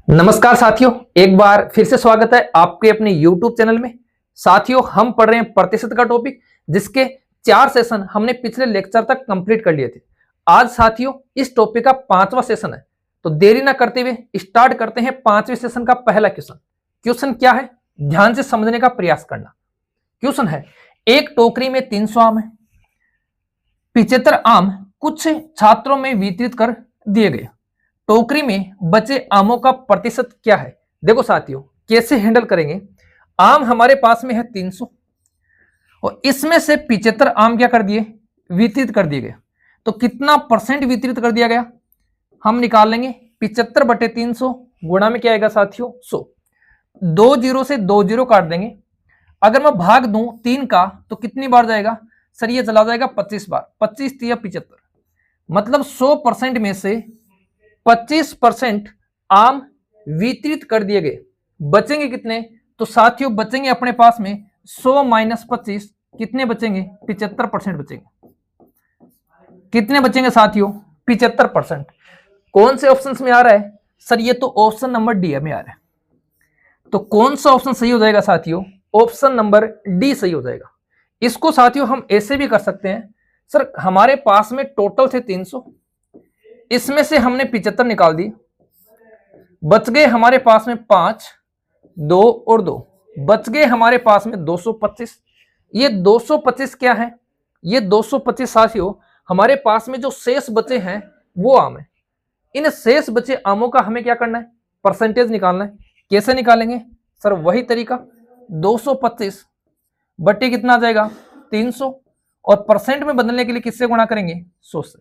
नमस्कार साथियों, एक बार फिर से स्वागत है आपके अपने YouTube चैनल में। साथियों, हम पढ़ रहे हैं प्रतिशत का टॉपिक, जिसके 4 सेशन हमने पिछले लेक्चर तक कंप्लीट कर लिए थे। आज साथियों इस टॉपिक का 5वां सेशन है, तो देरी ना करते हुए स्टार्ट करते हैं 5वें सेशन का पहला क्वेश्चन। क्वेश्चन क्या है, ध्यान से समझने का प्रयास करना। क्वेश्चन है, एक टोकरी में 300 आम है, 75 आम कुछ छात्रों में वितरित कर दिए गए। टोकरी में बचे आमों का प्रतिशत क्या है। देखो साथियों, कैसे हैंडल करेंगे। आम हमारे पास में है 300 और इसमें से 75 आम क्या कर दिए, वितरित कर दिए गए। तो कितना परसेंट वितरित कर दिया गया हम निकाल लेंगे। 75 बटे 300 गुणा में क्या आएगा साथियों, 100। 2 जीरो से 2 जीरो काट देंगे। अगर मैं भाग दूं 3 का तो कितनी बार जाएगा सर, ये चला जाएगा 25 बार। 25 या 75, मतलब 100% में से 25% आम वितरित कर दिए गए। बचेंगे कितने, तो साथियों बचेंगे अपने पास में 100 माइनस 25, कितने बचेंगे, 75% बचेंगे। कितने बचेंगे साथियों, 75%। कौन से ऑप्शन में आ रहा है सर, ये तो ऑप्शन नंबर डी में आ रहा है। तो कौन सा ऑप्शन सही हो जाएगा साथियों, ऑप्शन नंबर डी सही हो जाएगा। इसको साथियों हम ऐसे भी कर सकते हैं, सर हमारे पास में टोटल थे 300, इसमें से हमने 75 निकाल दी, बच गए हमारे पास में 5, 2 और 2, बच गए हमारे पास में 225। ये 225 क्या है, ये 225 साथियों हमारे पास में जो शेष बचे हैं वो आम है। इन शेष बचे आमों का हमें क्या करना है, परसेंटेज निकालना है। कैसे निकालेंगे सर, वही तरीका, 225 बटे कितना आ जाएगा 300, और परसेंट में बदलने के लिए किससे गुणा करेंगे, 100 से।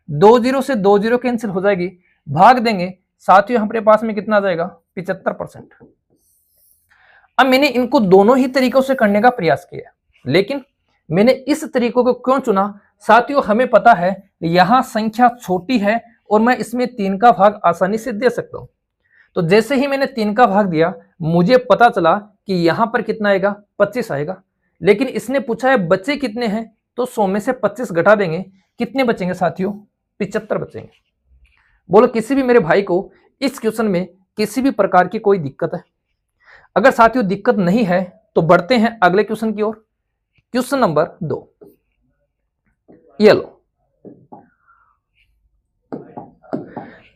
2 जीरो से 2 जीरो कैंसिल हो जाएगी, भाग देंगे साथियों हमारे पास में कितना आ जाएगा, 75%। अब मैंने इनको दोनों ही तरीकों से करने का प्रयास किया, लेकिन मैंने इस तरीकों को क्यों चुना साथियों, हमें पता है यहां संख्या छोटी है और मैं इसमें 3 का भाग आसानी से दे सकता हूं। तो जैसे ही मैंने 3 का भाग दिया, मुझे पता चला कि यहां पर कितना आएगा, 25 आएगा। लेकिन इसने पूछा है बच्चे कितने हैं, तो 100 में से 25 घटा देंगे, कितने बचेंगे साथियों, 75 बचेंगे। बोलो किसी भी मेरे भाई को इस क्वेश्चन में किसी भी प्रकार की कोई दिक्कत है? अगर साथियों दिक्कत नहीं है तो बढ़ते हैं अगले क्वेश्चन की ओर। क्वेश्चन नंबर 2, ये लो।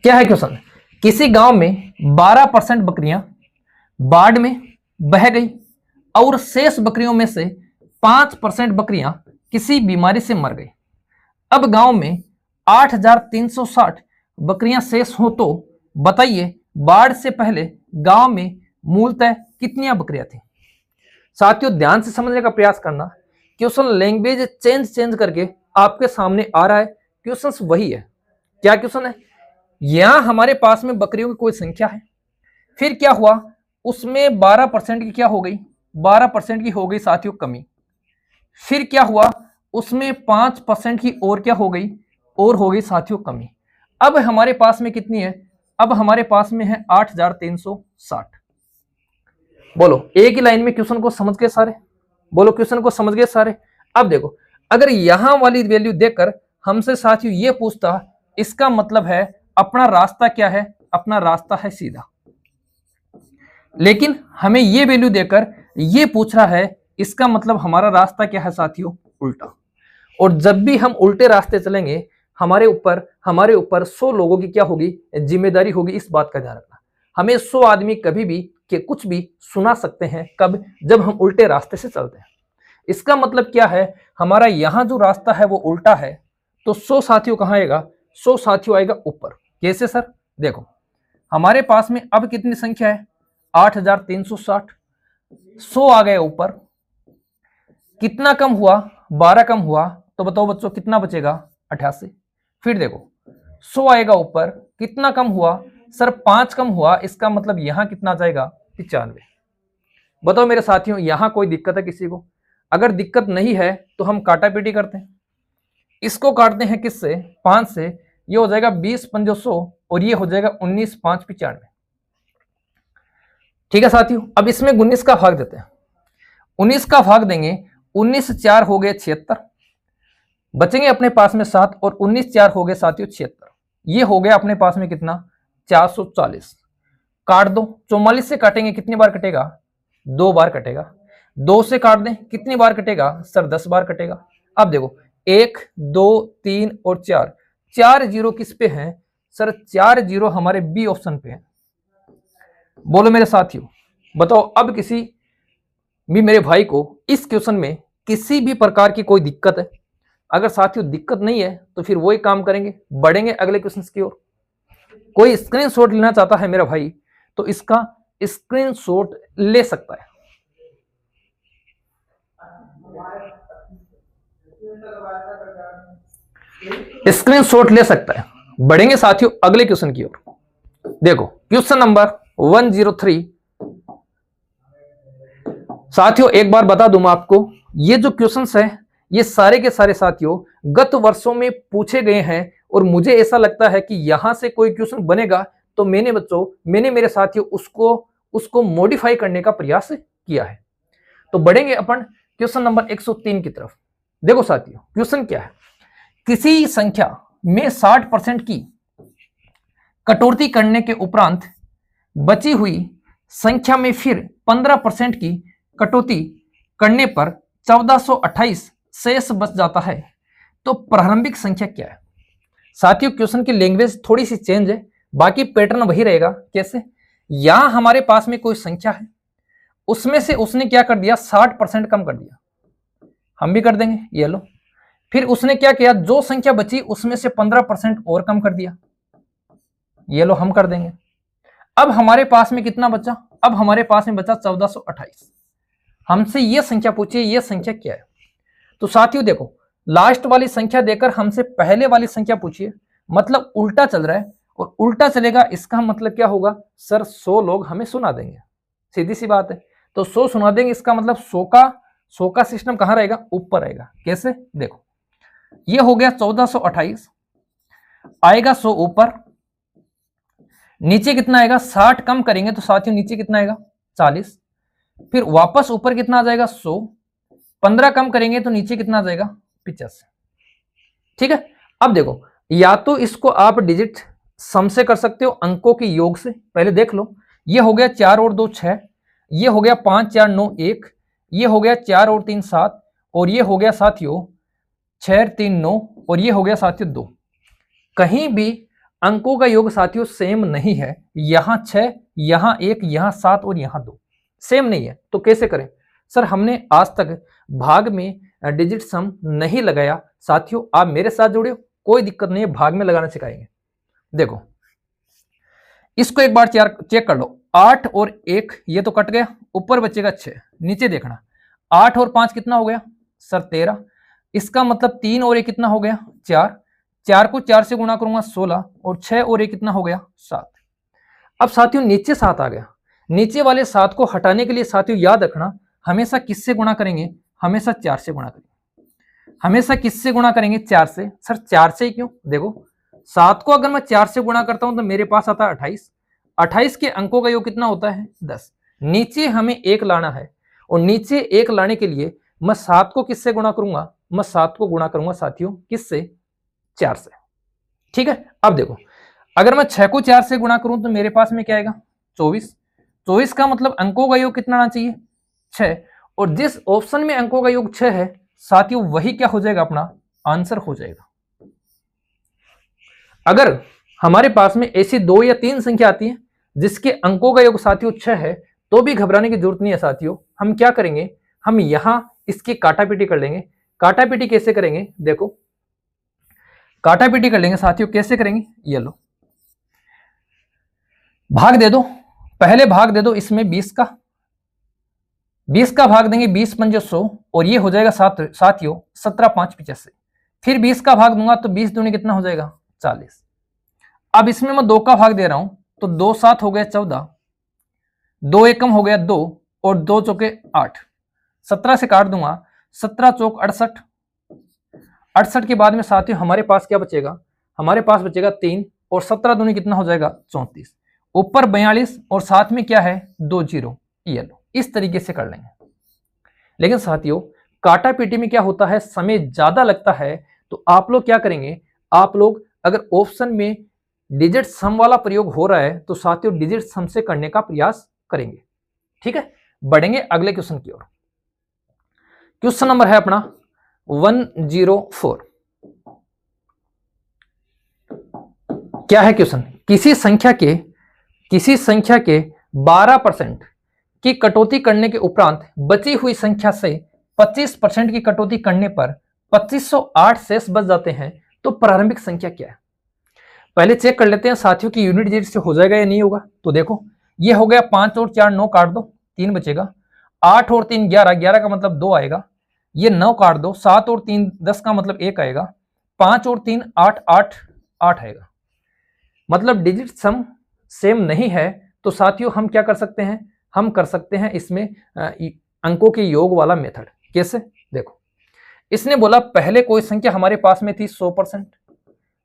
क्या है क्वेश्चन, किसी गांव में 12% बकरियां बाढ़ में बह गई और शेष बकरियों में से 5% बकरियां किसी बीमारी से मर गई। अब गांव में 8,360 बकरियां शेष हो, तो बताइए बाढ़ से पहले गांव में मूलतः कितनी बकरियां थी। साथियों ध्यान से समझने का प्रयास करना, क्वेश्चन लैंग्वेज चेंज करके आपके सामने आ रहा है, क्वेश्चन वही है। क्या क्वेश्चन है, यहां हमारे पास में बकरियों की कोई संख्या है, फिर क्या हुआ, उसमें 12% की क्या हो गई, 12% की हो गई साथियों कमी। फिर क्या हुआ, उसमें 5% की और क्या हो गई, और हो गई साथियों कमी। अब हमारे पास में कितनी है, अब हमारे पास में है 8,360। बोलो एक ही लाइन में क्वेश्चन को समझ गए सारे, बोलो क्वेश्चन को समझ गए सारे। अब देखो, अगर यहां वाली वैल्यू देकर हमसे साथियों ये पूछता, इसका मतलब है अपना रास्ता क्या है, अपना रास्ता है सीधा। लेकिन हमें ये वैल्यू देकर ये पूछ रहा है, इसका मतलब हमारा रास्ता क्या है साथियों, उल्टा। और जब भी हम उल्टे रास्ते चलेंगे, हमारे ऊपर 100 लोगों की क्या होगी, जिम्मेदारी होगी। इस बात का ध्यान रखना, हमें 100 आदमी कभी भी के कुछ भी सुना सकते हैं, कब, जब हम उल्टे रास्ते से चलते हैं। इसका मतलब क्या है, हमारा यहां जो रास्ता है वो उल्टा है, तो 100 साथियों कहां आएगा, 100 साथियों आएगा ऊपर। कैसे सर, देखो हमारे पास में अब कितनी संख्या है, 8,360, 100 आ गए ऊपर, कितना कम हुआ, 12 कम हुआ, तो बताओ बच्चों कितना बचेगा, 88। फिर देखो 100 आएगा ऊपर, कितना कम हुआ सर, 5 कम हुआ, इसका मतलब यहां कितना जाएगा, 95। बताओ मेरे साथियों, यहां कोई दिक्कत है किसी को? अगर दिक्कत नहीं है तो हम काटा पीटी करते हैं, इसको काटते हैं किससे, 5 से, ये हो जाएगा 20 पंजो 100 और ये हो जाएगा 19 5 95। ठीक है साथियों, अब इसमें 19 का भाग देते हैं, 19 का भाग देंगे, 19 4 हो गए 76, बचेंगे अपने पास में 7, और 19 4 हो गए साथियों 76। ये हो गया अपने पास में कितना, 440। काट दो, 44 से काटेंगे कितनी बार कटेगा, 2 बार कटेगा। 2 से काट दें कितनी बार कटेगा सर, 10 बार कटेगा। अब देखो 1 2 3 और 4, 4 जीरो किस पे हैं सर, 4 जीरो हमारे बी ऑप्शन पे है। बोलो मेरे साथियों, बताओ अब किसी भी मेरे भाई को इस क्वेश्चन में किसी भी प्रकार की कोई दिक्कत है? अगर साथियों दिक्कत नहीं है तो फिर वही काम करेंगे, बढ़ेंगे अगले क्वेश्चन की ओर। कोई स्क्रीनशॉट लेना चाहता है मेरा भाई तो इसका स्क्रीनशॉट ले सकता है। स्क्रीनशॉट ले सकता है। बढ़ेंगे साथियों अगले क्वेश्चन की ओर। देखो क्वेश्चन नंबर 103। साथियों एक बार बता दूं मैं आपको, ये जो क्वेश्चंस है ये सारे के सारे साथियों गत वर्षों में पूछे गए हैं और मुझे ऐसा लगता है कि यहां से कोई क्वेश्चन बनेगा तो मैंने मेरे साथियों उसको मॉडिफाई करने का प्रयास किया है। तो बढ़ेंगे अपन क्वेश्चन नंबर 103 की तरफ। देखो साथियों क्वेश्चन क्या है, किसी संख्या में 60% की कटौती करने के उपरांत बची हुई संख्या में फिर 15% की कटौती करने पर 1428 शेष बच जाता है, तो प्रारंभिक संख्या क्या है? साथियों क्वेश्चन की लैंग्वेज थोड़ी सी चेंज है, बाकी पैटर्न वही रहेगा। कैसे? यहां हमारे पास में कोई संख्या है, उसमें से उसने क्या कर दिया, 60% कम कर दिया। हम भी कर देंगे, ये लो। फिर उसने क्या किया, जो संख्या बची उसमें से 15% और कम कर दिया, ये लो हम कर देंगे। अब हमारे पास में कितना बचा, अब हमारे पास में बचा 1428। हमसे ये संख्या पूछिए, ये संख्या क्या है? तो साथियों देखो लास्ट वाली संख्या देकर हमसे पहले वाली संख्या पूछिए, मतलब उल्टा चल रहा है, और उल्टा चलेगा इसका मतलब क्या होगा सर, 100 लोग हमें सुना देंगे। सीधी सी बात है, तो 100 सुना देंगे, इसका मतलब 100 का सिस्टम कहां रहेगा, ऊपर रहेगा। कैसे? देखो ये हो गया 1428, आएगा 100 ऊपर, नीचे कितना आएगा, 60 कम करेंगे तो साथियों नीचे कितना आएगा, 40, फिर वापस ऊपर कितना आ जाएगा, 100, 15 कम करेंगे तो नीचे कितना आ जाएगा, 85। ठीक है। अब देखो या तो इसको आप डिजिट सम से कर सकते हो, अंकों के योग से। पहले देख लो, ये हो गया 4 और 2 6, ये हो गया 5 4 9 1, ये हो गया 4 और 3 7, और ये हो गया साथियों 6 3 9, और ये हो गया साथियों 2। कहीं भी अंकों का योग साथियों सेम नहीं है, यहां 6, यहां 1, यहां 7 और यहां 2 सेम नहीं है। तो कैसे करें सर, हमने आज तक भाग में डिजिट सम नहीं लगाया। साथियों आप मेरे साथ जुड़े हो, कोई दिक्कत नहीं है, भाग में लगाना सिखाएंगे। देखो इसको एक बार चेक कर लो, 8 और 1 ये तो कट गया, ऊपर बचेगा 6, नीचे देखना 8 और 5 कितना हो गया सर, 13, इसका मतलब 3 और 1 कितना हो गया, 4, 4 को 4 से गुणा करूंगा 16, और 6 और 1 कितना हो गया, 7। अब साथियों नीचे 7 आ गया, नीचे वाले 7 को हटाने के लिए साथियों याद रखना हमेशा किससे गुणा करेंगे, हमेशा 4 से गुणा करेंगे। हमेशा किससे गुणा करेंगे, 4 से। सर 4 से क्यों? देखो 7 को अगर मैं 4 से गुणा करता हूं तो मेरे पास आता है 28, 28 के अंकों का योग कितना होता है, 10। नीचे हमें 1 लाना है, और नीचे 1 लाने के लिए मैं 7 को किससे गुणा करूंगा, मैं 7 को गुणा करूंगा साथियों किससे, 4 से। ठीक है। अब देखो अगर मैं 6 को 4 से गुणा करूं तो मेरे पास में क्या आएगा, 24। 24 का मतलब अंकों का योग कितना आना चाहिए, 6, और जिस ऑप्शन में अंकों का योग 6 है साथियों वही क्या हो जाएगा, अपना आंसर हो जाएगा। अगर हमारे पास में ऐसी 2 या 3 संख्या आती है जिसके अंकों का योग साथियों 6 है तो भी घबराने की जरूरत नहीं है साथियों। हम क्या करेंगे, हम यहां इसकी काटापीटी कर लेंगे। काटापीटी कैसे करेंगे, देखो काटापीटी कर लेंगे साथियों, कैसे करेंगे, ये लो भाग दे दो, पहले भाग दे दो इसमें 20 का, 20 का भाग देंगे 20 पंजे 100, और ये हो जाएगा साथियों 17 5 85। फिर 20 का भाग दूंगा तो 20 दूनी कितना हो जाएगा, 40। अब इसमें मैं 2 का भाग दे रहा हूं तो 2 7 हो गया 14, 2 एकम हो गया 2, और 2 चौके 8, 17 से काट दूंगा, 17 चौक 68, 68 के बाद में साथियों हमारे पास क्या बचेगा, हमारे पास बचेगा 3, और 17 दूनी कितना हो जाएगा, 34, ऊपर 42, और साथ में क्या है 2 जीरो, ये लो। इस तरीके से कर लेंगे। लेकिन साथियों काटा पीटी में क्या होता है, समय ज्यादा लगता है, तो आप लोग क्या करेंगे, आप लोग अगर ऑप्शन में डिजिट सम वाला प्रयोग हो रहा है तो साथियों डिजिट सम से करने का प्रयास करेंगे। ठीक है, बढ़ेंगे अगले क्वेश्चन की ओर। क्वेश्चन नंबर है अपना 104। क्या है क्वेश्चन? किसी संख्या के 12% की कटौती करने के उपरांत बची हुई संख्या से 25% की कटौती करने पर 2508 शेष बच जाते हैं, तो प्रारंभिक संख्या क्या है? पहले चेक कर लेते हैं साथियों की यूनिट डिजिट से हो जाएगा या नहीं होगा। तो देखो ये हो गया 5 और 4 9 काट दो, 3 बचेगा। 8 और 3 11, 11 का मतलब 2 आएगा। ये 9 काट दो, 7 और 3 10 का मतलब 1 आएगा। 5 और 3 8 8 8 आएगा। मतलब डिजिट सम सेम नहीं है, तो साथियों हम क्या कर सकते हैं? हम कर सकते हैं इसमें अंकों के योग वाला मेथड। कैसे? देखो इसने बोला पहले कोई संख्या हमारे पास में थी 100%,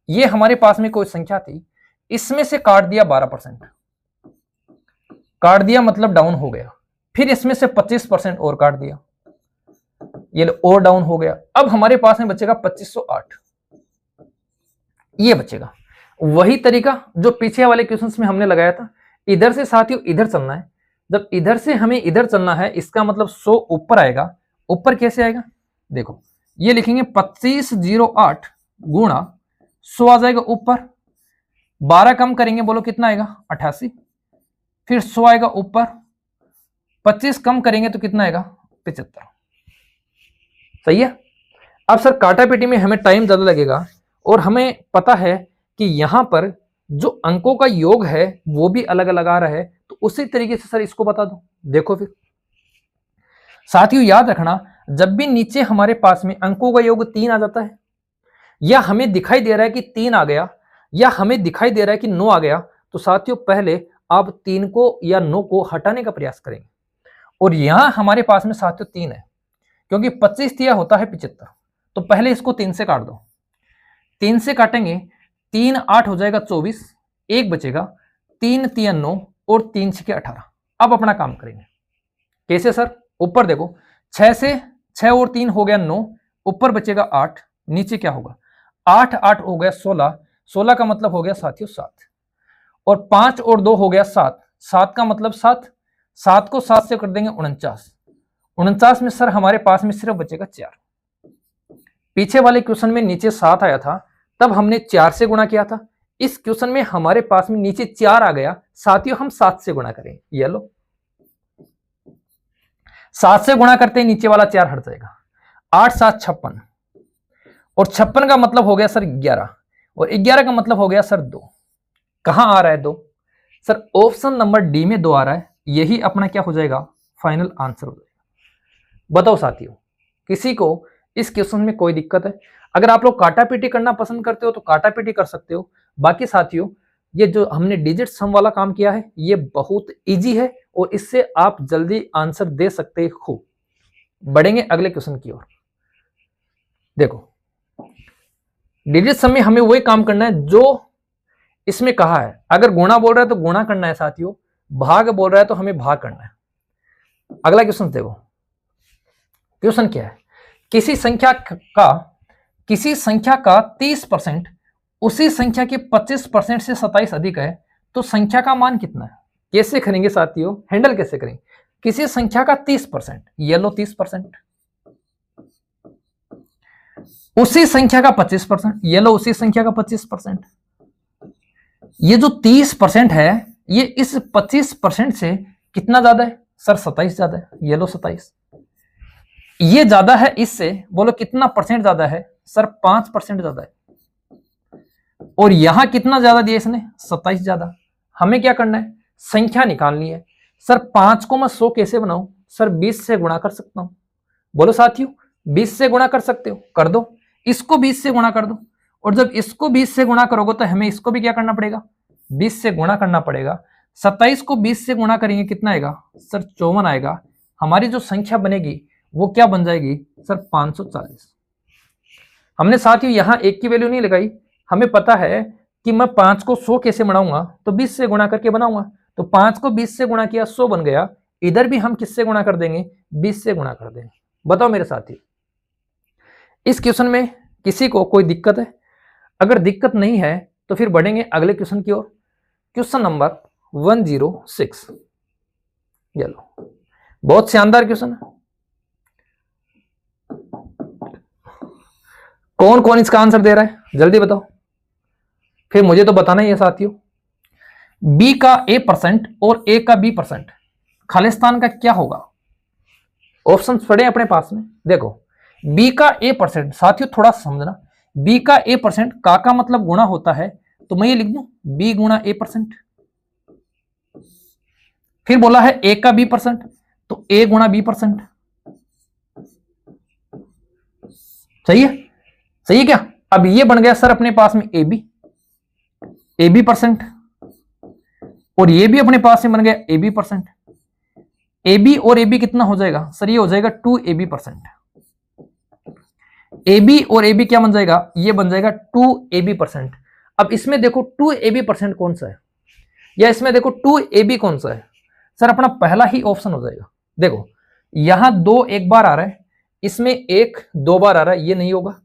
ये हमारे पास में कोई संख्या थी, इसमें से काट दिया 12%, काट दिया मतलब डाउन हो गया। फिर इसमें से 25% और काट दिया, ये और डाउन हो गया। अब हमारे पास में बचेगा 2508, ये बचेगा। वही तरीका जो पीछे वाले क्वेश्चंस में हमने लगाया था। इधर से साथियों इधर चलना है। जब इधर से हमें इधर चलना है, इसका मतलब 100 ऊपर आएगा। ऊपर कैसे आएगा? देखो ये लिखेंगे 2508 गुणा 100 आ जाएगा ऊपर। 12 कम करेंगे, बोलो कितना आएगा? 88। फिर 100 आएगा ऊपर। 25 कम करेंगे तो कितना आएगा? 75। सही है। अब सर काटापीटी में हमें टाइम ज्यादा लगेगा और हमें पता है कि यहां पर जो अंकों का योग है वो भी अलग अलग आ रहा है, तो उसी तरीके से सर इसको बता दो। देखो फिर साथियों याद रखना, जब भी नीचे हमारे पास में अंकों का योग 3 आ जाता है, या हमें दिखाई दे रहा है कि 3 आ गया, या हमें दिखाई दे रहा है कि 9 आ गया, तो साथियों पहले आप 3 को या 9 को हटाने का प्रयास करेंगे। और यहां हमारे पास में साथियों 3 है, क्योंकि 25 दिया होता है 75, तो पहले इसको 3 से काट दो। 3 से काटेंगे, 3 8 हो जाएगा 24, 1 बचेगा। 3 3 9 और 3 6 18। अब अपना काम करेंगे। कैसे सर? ऊपर देखो 6 से 6 और 3 हो गया 9, ऊपर बचेगा 8, नीचे क्या होगा? 8 8 हो गया 16, 16 का मतलब हो गया साथियों 7, और 5 और 2 हो गया 7, 7 का मतलब 7, 7 को 7 से कर देंगे 49, 49 में सर हमारे पास में सिर्फ बचेगा 4। पीछे वाले क्वेश्चन में नीचे 7 आया था, तब हमने 4 से गुणा किया था। इस क्वेश्चन में हमारे पास में नीचे 4 आ गया, साथियों हम 7 से गुणा करेंगे। ये लो 7 से गुणा करते हैं, नीचे वाला 4 हट जाएगा। 8 7 56, और 56 का मतलब हो गया सर 11, और 11 का मतलब हो गया सर 2। कहां आ रहा है 2? सर ऑप्शन नंबर डी में 2 आ रहा है। यही अपना क्या हो जाएगा? फाइनल आंसर हो जाएगा। बताओ साथियों, किसी को इस क्वेश्चन में कोई दिक्कत है? अगर आप लोग काटापीटी करना पसंद करते हो तो काटापीटी कर सकते हो। बाकी साथियों ये जो हमने डिजिट सम वाला काम किया है ये बहुत इजी है और इससे आप जल्दी आंसर दे सकते हो। बढ़ेंगे अगले क्वेश्चन की ओर। देखो डिजिट सम में हमें वही काम करना है जो इसमें कहा है। अगर गुणा बोल रहा है तो गुणा करना है साथियों, भाग बोल रहा है तो हमें भाग करना है। अगला क्वेश्चन देखो, क्वेश्चन क्या है? किसी संख्या का 30% उसी संख्या के 25% से 27 अधिक है, तो संख्या का मान कितना है? कैसे करेंगे साथियों? हैंडल कैसे करेंगे? किसी संख्या का 30%, ये लो 30%, उसी संख्या का 25%, ये लो उसी संख्या का 25%। ये जो 30% है ये इस 25% से कितना ज्यादा है? सर 27 ज्यादा है, ये लो 27। ये ज्यादा है इससे, बोलो कितना परसेंट ज्यादा है? सर 5% ज्यादा है। और यहां कितना ज्यादा दिया इसने? 27 ज्यादा। हमें क्या करना है? संख्या निकालनी है। सर 5 को मैं 100 कैसे बनाऊं? सर 20 से गुणा कर सकता हूं। बोलो साथियों 20 से गुणा कर सकते हो? कर दो। इसको 20 से गुणा कर दो, और जब इसको 20 से गुणा करोगे तो हमें इसको भी क्या करना पड़ेगा? 20 से गुणा करना पड़ेगा। 27 को 20 से गुणा करेंगे कितना आएगा? सर 54 आएगा। हमारी जो संख्या बनेगी वो क्या बन जाएगी? सर 540। हमने साथियों यहां 1 की वैल्यू नहीं लगाई, हमें पता है कि मैं 5 को 100 कैसे बनाऊंगा? तो 20 से गुणा करके बनाऊंगा। तो 5 को 20 से गुणा किया, 100 बन गया। इधर भी हम किससे गुणा कर देंगे? 20 से गुणा कर देंगे। बताओ मेरे साथी, इस क्वेश्चन में किसी को कोई दिक्कत है? अगर दिक्कत नहीं है तो फिर बढ़ेंगे अगले क्वेश्चन की ओर। Question number 106। ये लो, बहुत शानदार क्वेश्चन है। कौन कौन इसका आंसर दे रहा है जल्दी बताओ, फिर मुझे तो बताना ही है साथियों। बी का A% और ए का B% खालिस्तान का क्या होगा? ऑप्शन पड़े अपने पास में, देखो बी का A%, साथियों थोड़ा समझना, बी का A% का मतलब गुणा होता है, तो मैं ये लिख दूं बी गुणा A%। फिर बोला है ए का B%, तो ए गुणा B%। सही है, सही है क्या? अब ये बन गया सर अपने पास में ए बी परसेंट, और ये भी अपने पास में बन गया AB%। ए बी और ए बी कितना हो जाएगा सर? ये हो जाएगा 2AB%। ए बी और ए बी क्या बन जाएगा? ये बन जाएगा 2AB%। अब इसमें देखो 2AB% कौन सा है, या इसमें देखो 2AB कौन सा है? सर अपना पहला ही ऑप्शन हो जाएगा। देखो यहां 2 एक बार आ रहा है, इसमें 1 2 बार आ रहा है, ये नहीं होगा।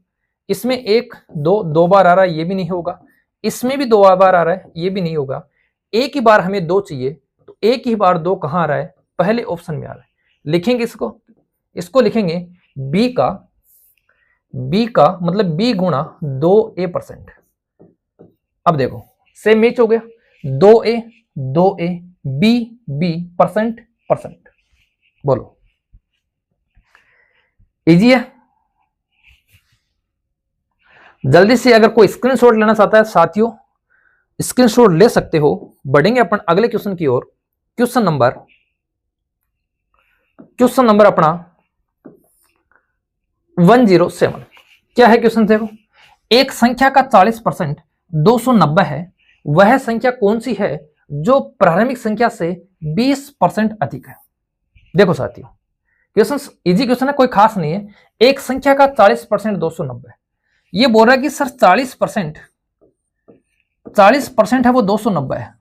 इसमें 1 2 2 बार आ रहा है, ये भी नहीं होगा। इसमें भी 2 बार आ रहा है, ये भी नहीं होगा। एक ही बार हमें 2 चाहिए, तो एक ही बार 2 कहां आ रहा है? पहले ऑप्शन में आ रहा है। लिखेंगे इसको लिखेंगे बी का मतलब बी गुणा 2A%। अब देखो सेम मैच हो गया, 2A बी परसेंट। बोलो इजी है? जल्दी से अगर कोई स्क्रीनशॉट लेना चाहता है साथियों, स्क्रीनशॉट ले सकते हो। बढ़ेंगे अपन अगले क्वेश्चन की ओर। क्वेश्चन नंबर अपना 107। क्या है क्वेश्चन? देखो एक संख्या का 40% 290 है, वह संख्या कौन सी है जो प्रारंभिक संख्या से 20% अधिक है? देखो साथियों क्वेश्चन इजी क्वेश्चन है, कोई खास नहीं है। एक संख्या का 40% 290 है, ये बोल रहा है कि सर 40% है वो 290 है।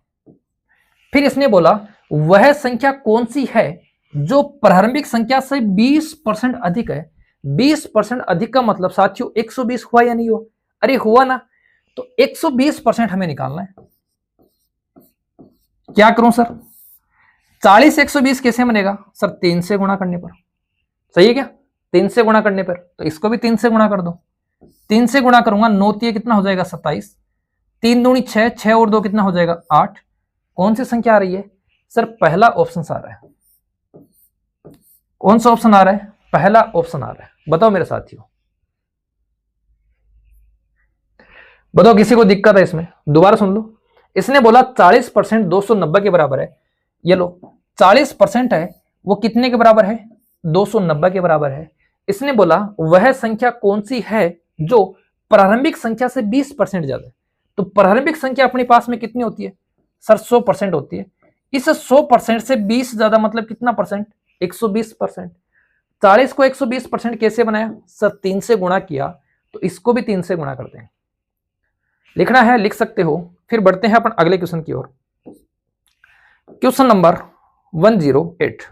फिर इसने बोला वह संख्या कौन सी है जो प्रारंभिक संख्या से 20% अधिक है। 20% अधिक का मतलब साथियों 120 हुआ या नहीं हुआ? अरे हुआ ना, तो 120% हमें निकालना है। क्या करूं सर? 40 120 कैसे बनेगा सर? 3 से गुणा करने पर। सही है क्या? 3 से गुणा करने पर, तो इसको भी 3 से गुणा कर दो। 3 से गुणा करूंगा 9 3 कितना हो जाएगा? 27। 3 दूनी 6, 6 और 2 कितना हो जाएगा? 8। कौन सी संख्या आ रही है सर? पहला ऑप्शन आ रहा है। कौन सा ऑप्शन आ रहा है? पहला ऑप्शन आ रहा है। बताओ मेरे साथियों, बताओ किसी को दिक्कत है इसमें? दोबारा सुन लो। इसने बोला 40% 290 के बराबर है। ये लो 40% है वो कितने के बराबर है? 290 के बराबर है। इसने बोला वह संख्या कौन सी है जो प्रारंभिक संख्या से 20% ज्यादा है। तो प्रारंभिक संख्या अपने पास में कितनी होती है सर? 100% होती है। इस 100% से 20 ज्यादा मतलब कितना परसेंट? 120%। 40 को 120% कैसे बनाया सर? 3 से गुणा किया, तो इसको भी 3 से गुणा करते हैं। लिखना है लिख सकते हो। फिर बढ़ते हैं अपन अगले क्वेश्चन की ओर। Question number 108।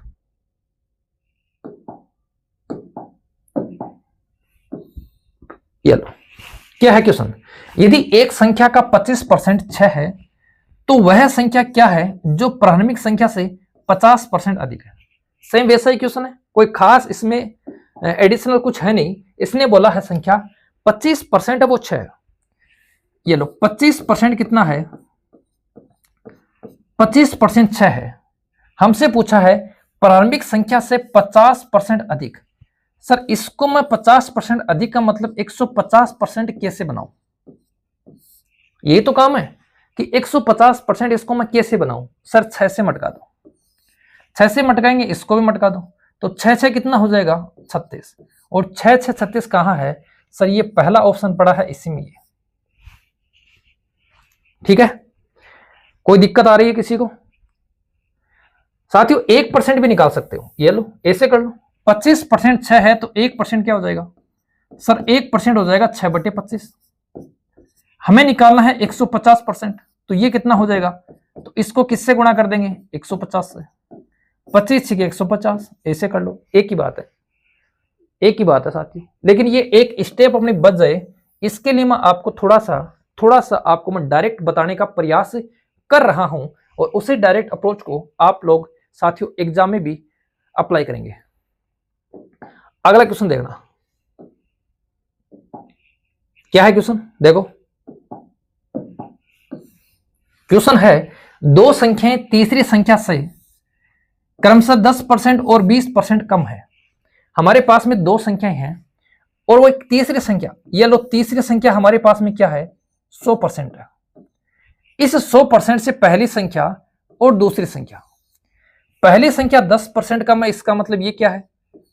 ये लो, क्या है क्वेश्चन? यदि एक संख्या का 25% 6 है, तो वह संख्या क्या है जो प्रारंभिक संख्या से 50% अधिक है? सेम वैसा ही क्वेश्चन है, कोई खास इसमें एडिशनल कुछ है नहीं। इसने बोला है संख्या 25% है वो 6 है। ये लो 25% कितना है? 25% 6 है। हमसे पूछा है प्रारंभिक संख्या से 50% अधिक। सर इसको मैं 50% अधिक का मतलब 150% कैसे बनाऊं? ये तो काम है कि 150% इसको मैं कैसे बनाऊं? सर 6 से मटका दो। 6 से मटकाएंगे, इसको भी मटका दो, तो 6 6 कितना हो जाएगा? 36। और 6 6 36 कहां है सर? ये पहला ऑप्शन पड़ा है इसी में। ये ठीक है, कोई दिक्कत आ रही है किसी को? साथियों 1% भी निकाल सकते हो। ये लो ऐसे कर लो, 25% 6 है तो 1% क्या हो जाएगा सर? 1% हो जाएगा 6/25। हमें निकालना है 150%, तो ये कितना हो जाएगा? तो इसको किससे गुणा कर देंगे? 150 से। 25 6 150, ऐसे कर लो। एक ही बात है, एक ही बात है साथी। लेकिन ये एक स्टेप अपनी बच जाए, इसके लिए मैं आपको थोड़ा सा थोड़ा सा आपको मैं डायरेक्ट बताने का प्रयास कर रहा हूं और उसी डायरेक्ट अप्रोच को आप लोग साथियों एग्जाम में भी अप्लाई करेंगे। अगला क्वेश्चन देखना क्या है। क्वेश्चन देखो, क्वेश्चन है दो संख्याएं तीसरी संख्या से क्रमशः 10% और 20% कम है। हमारे पास में दो संख्याएं हैं और वो एक तीसरी संख्या, ये लो तीसरी संख्या हमारे पास में क्या है 100% है। इस 100% से पहली संख्या और दूसरी संख्या, पहली संख्या 10% कम है, इसका मतलब ये क्या है,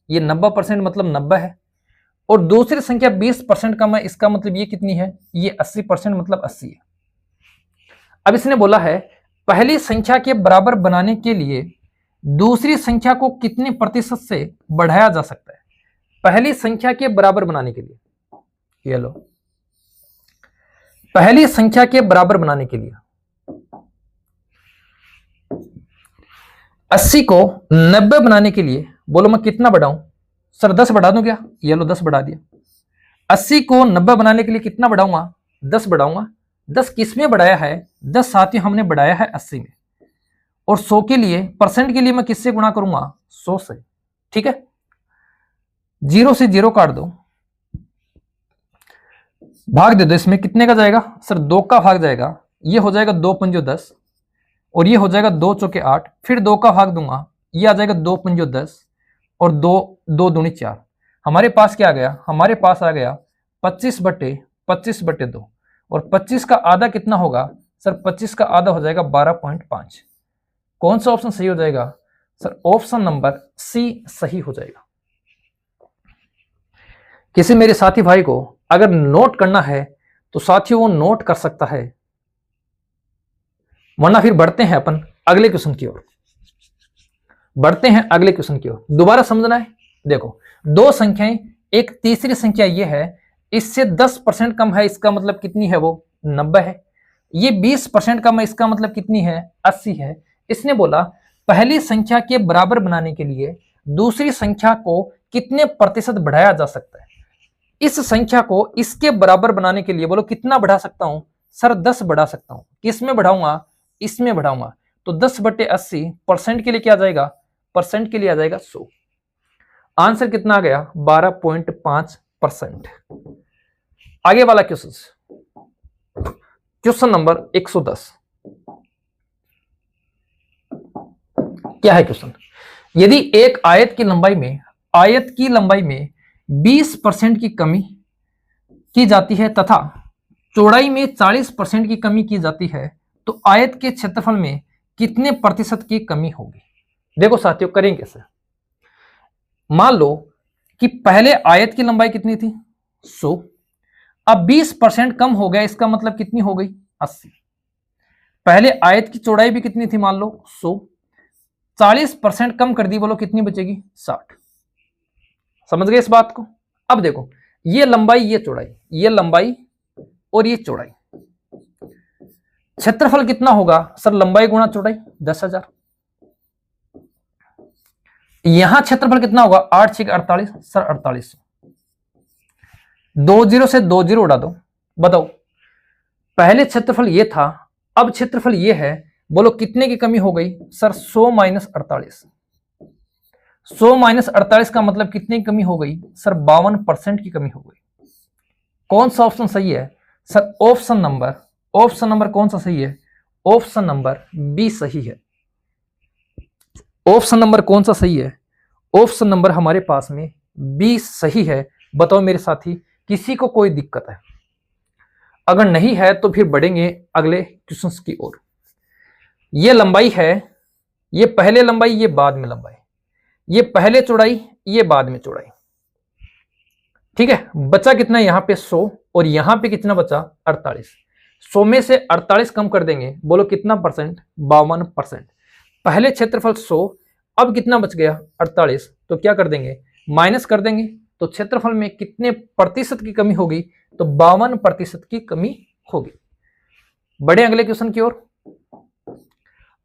ये 90% मतलब 90 है। और दूसरी संख्या 20% कम है, इसका मतलब ये कितनी है, ये 80% मतलब 80 है। अब इसने बोला है पहली संख्या के बराबर बनाने के लिए दूसरी संख्या को कितने प्रतिशत से बढ़ाया जा सकता है। पहली संख्या के बराबर बनाने के लिए, ये लो पहली संख्या के बराबर बनाने के लिए 80 को 90 बनाने के लिए बोलो मैं कितना बढ़ाऊं सर, 10 बढ़ा दूं क्या, ये लो 10 बढ़ा दिया। 80 को 90 बनाने के लिए कितना बढ़ाऊंगा, 10 बढ़ाऊंगा। 10 किस में बढ़ाया है, 10 साथियों हमने बढ़ाया है 80 में। और 100 के लिए परसेंट के लिए मैं किससे गुणा करूंगा, 100 से। ठीक है, 0 से 0 काट दो, भाग दे दो, इसमें कितने का जाएगा सर, 2 का भाग जाएगा। ये हो जाएगा 2 पंजो 10 और ये हो जाएगा 2 चौके 8, फिर 2 का भाग दूंगा, ये आ जाएगा 2 पंजो 10 और 2 दूनी 4। हमारे पास क्या आ गया, हमारे पास आ गया 25/25/2 और 25 का आधा कितना होगा सर, 25 का आधा हो जाएगा 12.5। कौन सा ऑप्शन सही हो जाएगा सर, ऑप्शन नंबर सी सही हो जाएगा। किसी मेरे साथी भाई को अगर नोट करना है तो साथियों वो नोट कर सकता है, वरना फिर बढ़ते हैं अपन अगले क्वेश्चन की ओर, बढ़ते हैं अगले क्वेश्चन की ओर। दोबारा समझना है, देखो दो संख्याएं, एक तीसरी संख्या ये है, इससे 10% कम है, इसका मतलब कितनी है वो 90 है। ये 20% कम है, इसका मतलब कितनी है 80 है। इसने बोला पहली संख्या के बराबर बनाने के लिए दूसरी संख्या को कितने प्रतिशत बढ़ाया जा सकता है। इस संख्या को इसके बराबर बनाने के लिए बोलो कितना बढ़ा सकता हूं सर, 10 बढ़ा सकता हूं। किस में बढ़ाऊंगा, इसमें बढ़ाऊंगा। तो 10/80 परसेंट के लिए क्या आ जाएगा, परसेंट के लिए आ जाएगा 100। आंसर कितना आ गया 12.5%। आगे वाला क्वेश्चन, क्वेश्चन नंबर 110 क्या है क्वेश्चन, यदि एक आयत की लंबाई में 20% की कमी की जाती है तथा चौड़ाई में 40% की कमी की जाती है तो आयत के क्षेत्रफल में कितने प्रतिशत की कमी होगी। देखो साथियों करेंगे कैसे, मान लो कि पहले आयत की लंबाई कितनी थी 100, अब 20% कम हो गया, इसका मतलब कितनी हो गई 80। पहले आयत की चौड़ाई भी कितनी थी मान लो 100, 40% कम कर दी, बोलो कितनी बचेगी 60। समझ गए इस बात को। अब देखो ये लंबाई, ये चौड़ाई, ये लंबाई और ये चौड़ाई, क्षेत्रफल कितना होगा सर, लंबाई गुणा चौड़ाई 10,000। यहां क्षेत्रफल कितना होगा 8 6 48 सर 4800। 2 0 से 2 0 उड़ा दो, बताओ पहले क्षेत्रफल ये था, अब क्षेत्रफल ये है, बोलो कितने की कमी हो गई सर 100 - 48। 100 - 48 का मतलब कितनी कमी हो गई सर, 52% की कमी हो गई। कौन सा ऑप्शन सही है सर, ऑप्शन नंबर कौन सा सही है, ऑप्शन नंबर बी सही है। ऑप्शन नंबर कौन सा सही है, ऑप्शन नंबर हमारे पास में बी सही है। बताओ मेरे साथी किसी को कोई दिक्कत है, अगर नहीं है तो फिर बढ़ेंगे अगले क्वेश्चंस की ओर। ये लंबाई है, ये पहले लंबाई, ये बाद में लंबाई, ये पहले चौड़ाई, ये बाद में चौड़ाई। ठीक है, बचा कितना यहां पे 100 और यहां पे कितना बचा 48। 100 में से 48 कम कर देंगे, बोलो कितना परसेंट 52%। पहले क्षेत्रफल 100, अब कितना बच गया 48, तो क्या कर देंगे माइनस कर देंगे, तो क्षेत्रफल में कितने प्रतिशत की कमी होगी, तो 52% की कमी होगी। बढ़े अगले क्वेश्चन की ओर।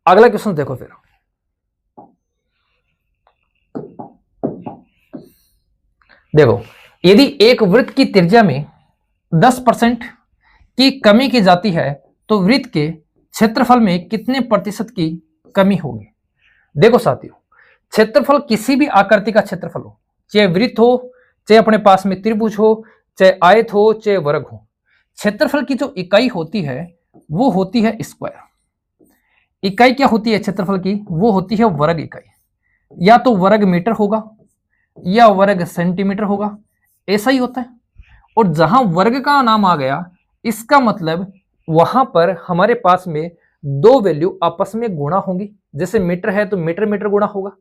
अगला क्वेश्चन देखो फिर, देखो यदि एक वृत्त की त्रिज्या में 10% की कमी की जाती है तो वृत्त के क्षेत्रफल में कितने प्रतिशत की कमी होगी। देखो साथियों, क्षेत्रफल किसी भी आकृति का क्षेत्रफल हो, चाहे वृत्त हो, चाहे अपने पास में त्रिभुज हो, चाहे आयत हो, चाहे वर्ग हो, क्षेत्रफल की जो इकाई होती है वो होती है स्क्वायर। इकाई क्या होती है क्षेत्रफल की? वो होती है वर्ग इकाई। या तो वर्ग मीटर होगा या वर्ग सेंटीमीटर होगा, ऐसा ही होता है। और जहां वर्ग का नाम आ गया, इसका मतलब वहां पर हमारे पास में दो वैल्यू आपस में गुणा होंगी। जैसे मीटर है तो मीटर मीटर गुणा होगा,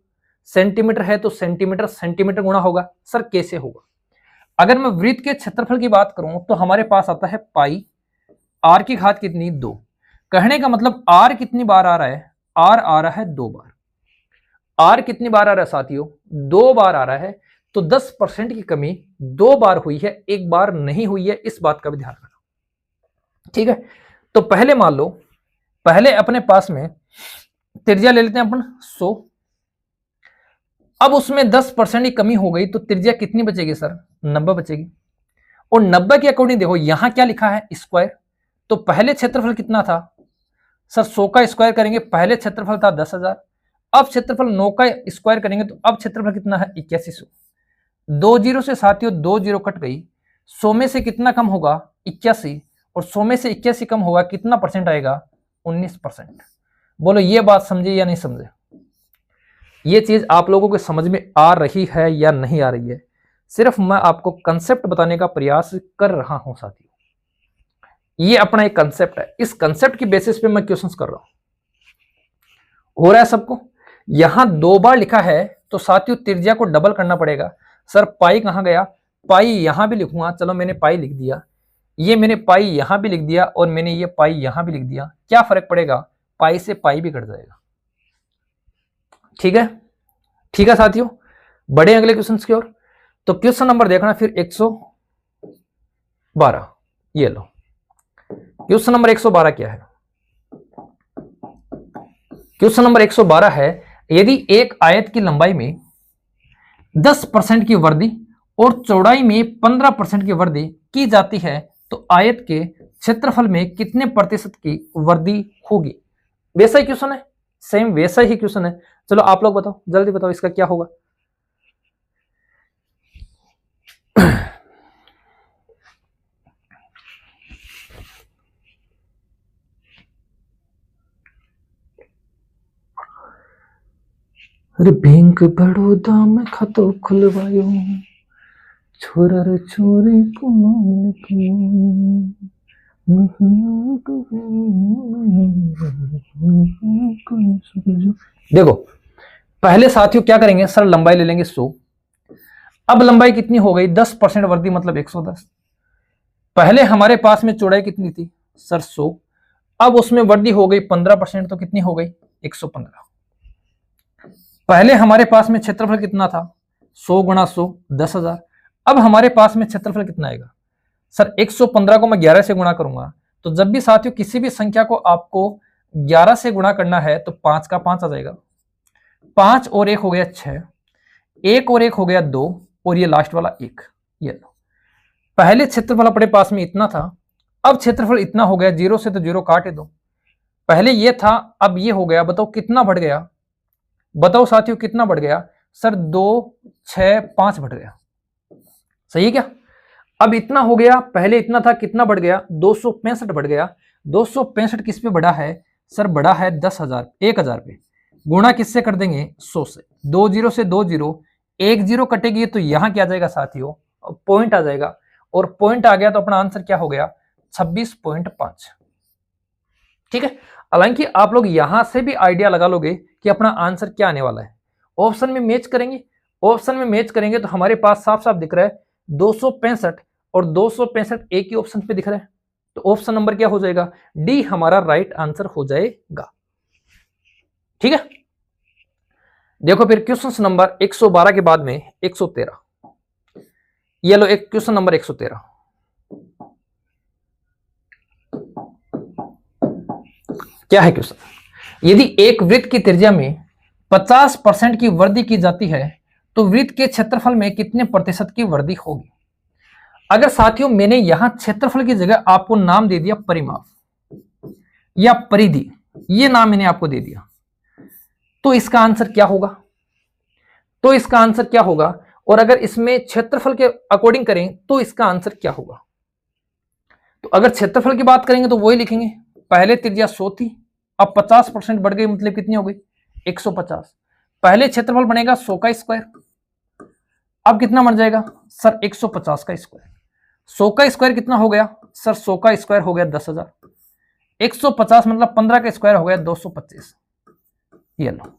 सेंटीमीटर है तो सेंटीमीटर सेंटीमीटर गुणा होगा। सर कैसे होगा? अगर मैं वृत्त के क्षेत्रफल की बात करूं तो हमारे पास आता है पाई, आर की घात कितनी? 2। कहने का मतलब आर कितनी बार आ रहा है? आर आ रहा है 2 बार। आर कितनी बार आ रहा है साथियों? 2 बार आ रहा है। तो 10% की कमी 2 बार हुई है, 1 बार नहीं हुई है। इस बात का भी ध्यान रखना, ठीक है। तो पहले मान लो, पहले अपने पास में त्रिज्या ले लेते हैं अपन 100। अब उसमें 10% की कमी हो गई तो त्रिज्या कितनी बचेगी सर? 90 बचेगी। और 90 के अकॉर्डिंग देखो यहां क्या लिखा है? स्क्वायर। तो पहले क्षेत्रफल कितना था सर? 100 का स्क्वायर करेंगे, पहले क्षेत्रफल था 10,000। अब क्षेत्रफल 9 का स्क्वायर करेंगे तो अब क्षेत्रफल कितना है? 8100। 2 जीरो से साथियों 2 जीरो कट गई। 100 में से कितना कम होगा? 81। और 100 में से 81 कम होगा, कितना परसेंट आएगा? 19%। बोलो ये बात समझे या नहीं समझे? ये चीज आप लोगों को समझ में आ रही है या नहीं आ रही है? सिर्फ मैं आपको कंसेप्ट बताने का प्रयास कर रहा हूं साथियों। ये अपना एक कंसेप्ट है, इस कंसेप्ट की बेसिस पे मैं क्वेश्चंस कर रहा हूं। हो रहा है सबको? यहां 2 बार लिखा है तो साथियों त्रिज्या को डबल करना पड़ेगा। सर पाई कहां गया? पाई यहां भी लिखूंगा, चलो मैंने पाई लिख दिया, ये मैंने पाई यहां भी लिख दिया और मैंने ये पाई यहां भी लिख दिया। क्या फर्क पड़ेगा? पाई से पाई भी कट जाएगा। ठीक है, ठीक है साथियों। बड़े अगले क्वेश्चन की ओर। तो क्वेश्चन नंबर देखना फिर 112। ये लो क्वेश्चन नंबर 112 क्या है? क्वेश्चन नंबर 112 है, यदि एक आयत की लंबाई में 10% की वृद्धि और चौड़ाई में 15% की वृद्धि की जाती है तो आयत के क्षेत्रफल में कितने प्रतिशत की वृद्धि होगी? वैसा ही क्वेश्चन है, सेम वैसा ही क्वेश्चन है। चलो आप लोग बताओ, जल्दी बताओ इसका क्या होगा। अरे बैंक बड़ौदा में खातो खुलवायो, छोरा रे छोरी को देखो पहले साथियों क्या करेंगे सर? लंबाई ले लेंगे 100। अब लंबाई कितनी हो गई? 10% वृद्धि मतलब 110। पहले हमारे पास में चौड़ाई कितनी थी सर? 100। अब उसमें वृद्धि हो गई 15%, तो कितनी हो गई? 115। पहले हमारे पास में क्षेत्रफल कितना था? 100 गुणा 100 10,000। अब हमारे पास में क्षेत्रफल कितना आएगा सर? 115 को मैं 11 से गुणा करूंगा। तो जब भी साथियों किसी भी संख्या को आपको 11 से गुणा करना है तो 5 का 5 आ जाएगा। 5 और 1 हो गया 6, 1 और 1 हो गया 2 और ये लास्ट वाला 1। ये लो, पहले क्षेत्रफल अपने पास में इतना था, अब क्षेत्रफल इतना हो गया। 0 से तो 0 काटे दो। पहले ये था, अब ये हो गया। बताओ कितना बढ़ गया? बताओ साथियों कितना बढ़ गया? सर 2 6 5 बढ़ गया। सही है क्या? अब इतना हो गया, पहले इतना था, कितना बढ़ गया? 265 बढ़ गया। 265 किस पे बढ़ा है सर? बढ़ा है 10,000 1000 पे। गुणा किससे कर देंगे? 100 से। 2 जीरो से 2 जीरो, 1 जीरो कटेगी तो यहां क्या आ जाएगा साथियों? पॉइंट आ जाएगा। और पॉइंट आ गया तो अपना आंसर क्या हो गया? 26.5। ठीक है। हालांकि आप लोग यहां से भी आइडिया लगा लोगे कि अपना आंसर क्या आने वाला है। ऑप्शन में मैच करेंगे, ऑप्शन में मैच करेंगे तो हमारे पास साफ साफ दिख रहा है 265 और 265 एक ही ऑप्शन पे दिख रहा है। तो ऑप्शन नंबर क्या हो जाएगा? डी हमारा राइट आंसर हो जाएगा। ठीक है। देखो फिर क्वेश्चन नंबर 112 के बाद में 113। ये लो एक क्वेश्चन नंबर 113। क्या है क्वेश्चन? यदि एक वृत्त की त्रिज्या में 50% की वृद्धि की जाती है तो वृत्त के क्षेत्रफल में कितने प्रतिशत की वृद्धि होगी? अगर साथियों मैंने यहां क्षेत्रफल की जगह आपको नाम दे दिया परिमाप या परिधि, ये नाम मैंने आपको दे दिया, तो इसका आंसर क्या होगा? तो इसका आंसर क्या होगा? और अगर इसमें क्षेत्रफल के अकॉर्डिंग करें तो इसका आंसर क्या होगा? तो अगर क्षेत्रफल की बात करेंगे तो वही लिखेंगे, पहले त्रिज्या 100 थी, अब 50% बढ़ गई, मतलब कितनी हो गई? 150। पहले क्षेत्रफल बनेगा 100 का स्क्वायर, अब कितना बन जाएगा सर? 150 का स्क्वायर। 100 का स्क्वायर कितना हो गया सर? 100 का स्क्वायर हो गया 10,000। 150 मतलब 15 का स्क्वायर हो गया 225। ये लो,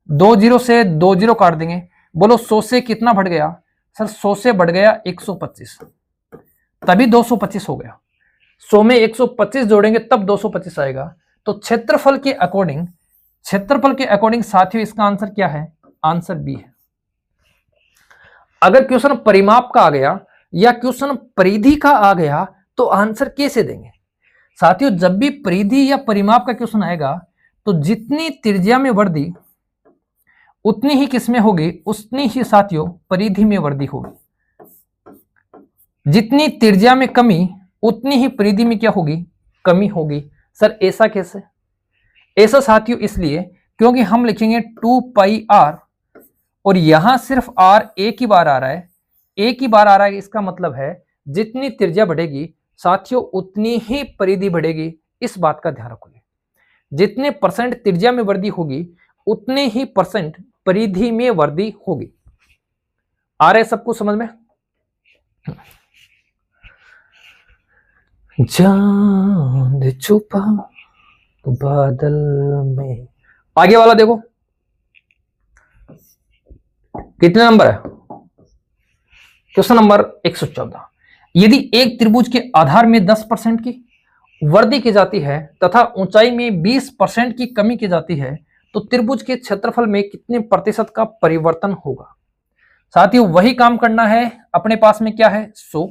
2 जीरो से 2 जीरो काट देंगे, बोलो 100 से कितना बढ़ गया सर? 100 से बढ़ गया 125, तभी 225 हो गया। 100 में 125 जोड़ेंगे तब 225 आएगा। तो क्षेत्रफल के अकॉर्डिंग साथियों इसका आंसर क्या है? आंसर बी है। अगर क्वेश्चन परिमाप का आ गया या क्वेश्चन परिधि का आ गया तो आंसर कैसे देंगे साथियों? जब भी परिधि या परिमाप का क्वेश्चन आएगा तो जितनी त्रिज्या में वृद्धि उतनी ही किसमें होगी? उतनी ही साथियों परिधि में वृद्धि होगी। जितनी त्रिज्या में कमी उतनी ही परिधि में क्या होगी? कमी होगी। सर ऐसा कैसे? ऐसा साथियों इसलिए क्योंकि हम लिखेंगे 2 पाई आर और यहां सिर्फ आर एक ही बार आ रहा है, एक ही बार आ रहा है। इसका मतलब है जितनी त्रिज्या बढ़ेगी साथियों उतनी ही परिधि बढ़ेगी। इस बात का ध्यान रखोगे, जितने परसेंट त्रिज्या में वृद्धि होगी उतने ही परसेंट परिधि में वृद्धि होगी। आ रहा है सबको समझ में? चांद छुपा बादल में, आगे वाला देखो कितने नंबर है? Question number 114। यदि एक त्रिभुज के आधार में 10% की वृद्धि की जाती है तथा ऊंचाई में 20% की कमी की जाती है तो त्रिभुज के क्षेत्रफल में कितने प्रतिशत का परिवर्तन होगा? साथियों वही काम करना है। अपने पास में क्या है? 100,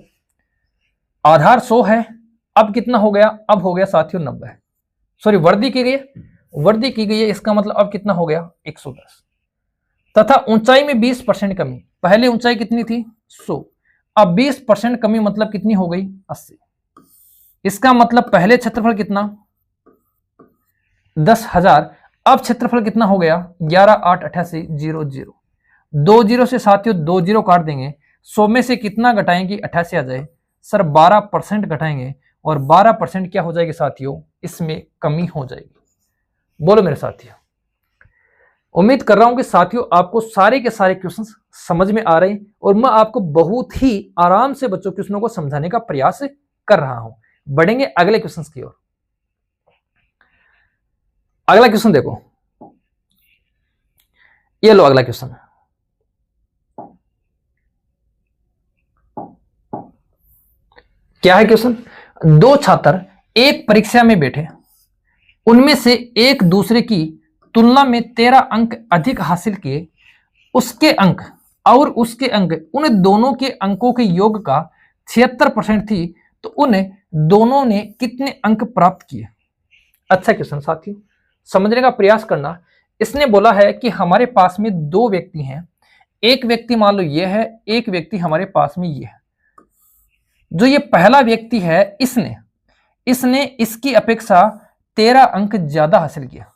आधार 100 है, अब कितना हो गया? अब हो गया साथियों 90। सॉरी, वृद्धि की गई है, इसका मतलब अब कितना हो गया? 110। तथा ऊंचाई में 20% कमी, पहले ऊंचाई कितनी थी? 100, अब 20% कमी मतलब कितनी हो गई? 80। इसका मतलब पहले क्षेत्रफल कितना? 10,000, अब क्षेत्रफल कितना हो गया? 11, 8, 88, 0, 0। 2 जीरो से साथियों 2 जीरो काट देंगे, 100 में से कितना घटाएंगे? 88 आ जाए। सर 12% घटाएंगे और 12% क्या हो जाएगी साथियों? इसमें कमी हो जाएगी। बोलो मेरे साथियों, उम्मीद कर रहा हूं कि साथियों आपको सारे के सारे क्वेश्चन समझ में आ रहे हैं और मैं आपको बहुत ही आराम से बच्चों क्वेश्चनों को समझाने का प्रयास कर रहा हूं। बढ़ेंगे अगले क्वेश्चन की ओर। अगला क्वेश्चन देखो, ये लो अगला क्वेश्चन। क्या है क्वेश्चन? दो छात्र एक परीक्षा में बैठे, उनमें से एक दूसरे की तुलना में 13 अंक अधिक हासिल किए। उसके अंक और उसके अंक उन दोनों के अंकों के योग का 76% थी, तो उन दोनों ने कितने अंक प्राप्त किए? अच्छा क्वेश्चन साथियों, समझने का प्रयास करना। इसने बोला है कि हमारे पास में दो व्यक्ति हैं, एक व्यक्ति मान लो ये है, एक व्यक्ति हमारे पास में ये है। जो ये पहला व्यक्ति है इसने इसकी अपेक्षा 13 अंक ज्यादा हासिल किया।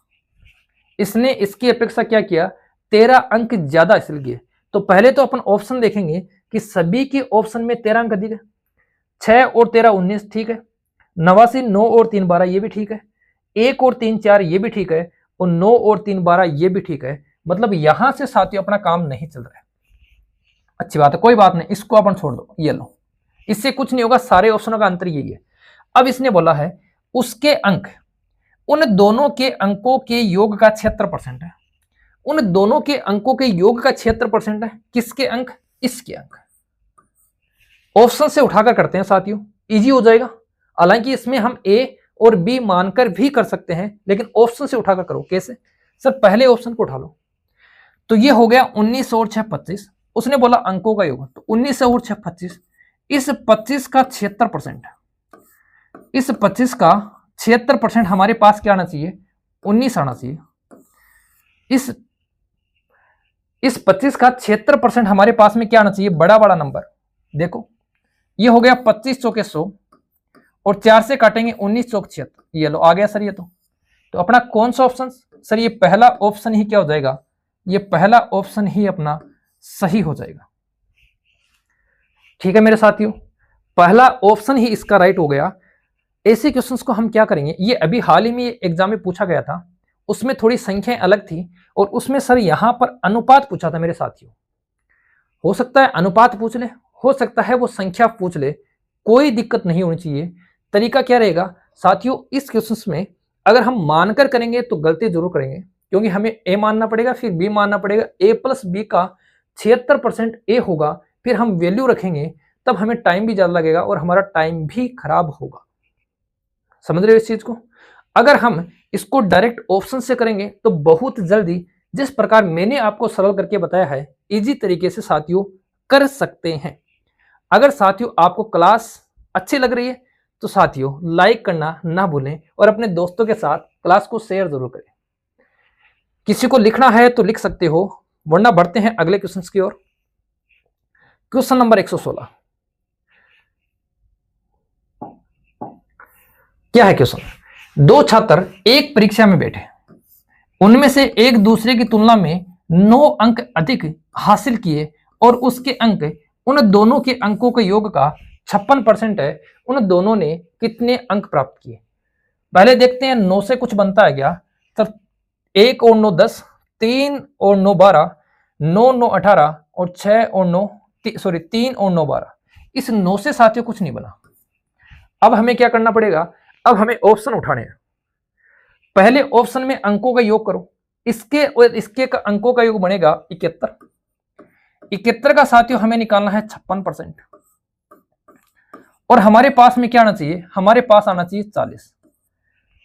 इसने इसकी अपेक्षा क्या किया? 13 अंक ज्यादा हासिल किए। तो पहले तो अपन ऑप्शन देखेंगे कि सभी के ऑप्शन में 13 अंक अधिक है। 6 और 13 19 ठीक है, 89 9 और 3 12 ये भी ठीक है, 1 और 3 4 ये भी ठीक है, और 9 और 3 12 ये भी ठीक है। मतलब यहां से साथियों अपना काम नहीं चल रहा है। अच्छी बात है, कोई बात नहीं, इसको अपन छोड़ दो, ये लो, इससे कुछ नहीं होगा, सारे ऑप्शनों का अंतर यही है। अब इसने बोला है उसके अंक उन दोनों के अंकों के योग का 76% है। उन दोनों के अंकों के योग का 76% है। किसके अंक? इसके अंक। ऑप्शन से उठाकर करते हैं साथियों, इजी हो जाएगा। हालांकि इसमें हम ए और बी मानकर भी कर सकते हैं, लेकिन ऑप्शन से उठाकर करो। कैसे? सर पहले ऑप्शन को उठा लो, तो ये हो गया 19 और 6 25। उसने बोला अंकों का योग, तो 19 और 6 25। इस 25 का 76%, इस 25 का 76% हमारे पास क्या आना चाहिए? 19 आना चाहिए। इस 25 का 76% हमारे पास में क्या आना चाहिए? बड़ा बड़ा नंबर। देखो ये हो गया 25 चौके 100 और 4 से काटेंगे 19 चौक 76। ये लो आ गया सर ये तो अपना कौन सा ऑप्शन सर, ये पहला ऑप्शन ही क्या हो जाएगा, ये पहला ऑप्शन ही अपना सही हो जाएगा। ठीक है मेरे साथियों, पहला ऑप्शन ही इसका राइट हो गया। ऐसे क्वेश्चंस को हम क्या करेंगे, ये अभी हाल ही में एग्जाम में पूछा गया था, उसमें थोड़ी संख्याएं अलग थी और उसमें सर यहां पर अनुपात पूछा था मेरे साथियों। हो सकता है अनुपात पूछ ले, हो सकता है वो संख्या पूछ ले, कोई दिक्कत नहीं होनी चाहिए। तरीका क्या रहेगा साथियों, इस क्वेश्चंस में अगर हम मानकर करेंगे तो गलती जरूर करेंगे, क्योंकि हमें ए मानना पड़ेगा फिर बी मानना पड़ेगा। ए प्लस बी का 76% ए होगा, फिर हम वैल्यू रखेंगे, तब हमें टाइम भी ज्यादा लगेगा और हमारा टाइम भी खराब होगा। समझ रहे हो इस चीज को। अगर हम इसको डायरेक्ट ऑप्शन से करेंगे तो बहुत जल्दी, जिस प्रकार मैंने आपको सरल करके बताया है, इजी तरीके से साथियों कर सकते हैं। अगर साथियों आपको क्लास अच्छी लग रही है तो साथियों लाइक करना ना भूलें और अपने दोस्तों के साथ क्लास को शेयर जरूर करें। किसी को लिखना है तो लिख सकते हो, वरना बढ़ते हैं अगले क्वेश्चन की ओर। क्वेश्चन नंबर 116 क्या है क्वेश्चन, दो छात्र एक परीक्षा में बैठे, उनमें से एक दूसरे की तुलना में 9 अंक अधिक हासिल किए और उसके अंक उन दोनों के अंकों के योग का 56% है। उन दोनों ने कितने अंक प्राप्त किए। पहले देखते हैं 9 से कुछ बनता है क्या, तब 1 और 9 10, 3 और 9 12, 9 9 18 और 6 और 9 3 और 9 12। इस 9 से साथियों कुछ नहीं बना। अब हमें क्या करना पड़ेगा, अब हमें ऑप्शन उठाने हैं। पहले ऑप्शन में अंकों का योग करो, इसके और इसके का अंकों का योग बनेगा 71। 71 का साथियों हमें निकालना है 56%। और हमारे पास में क्या आना चाहिए, हमारे पास आना चाहिए 40।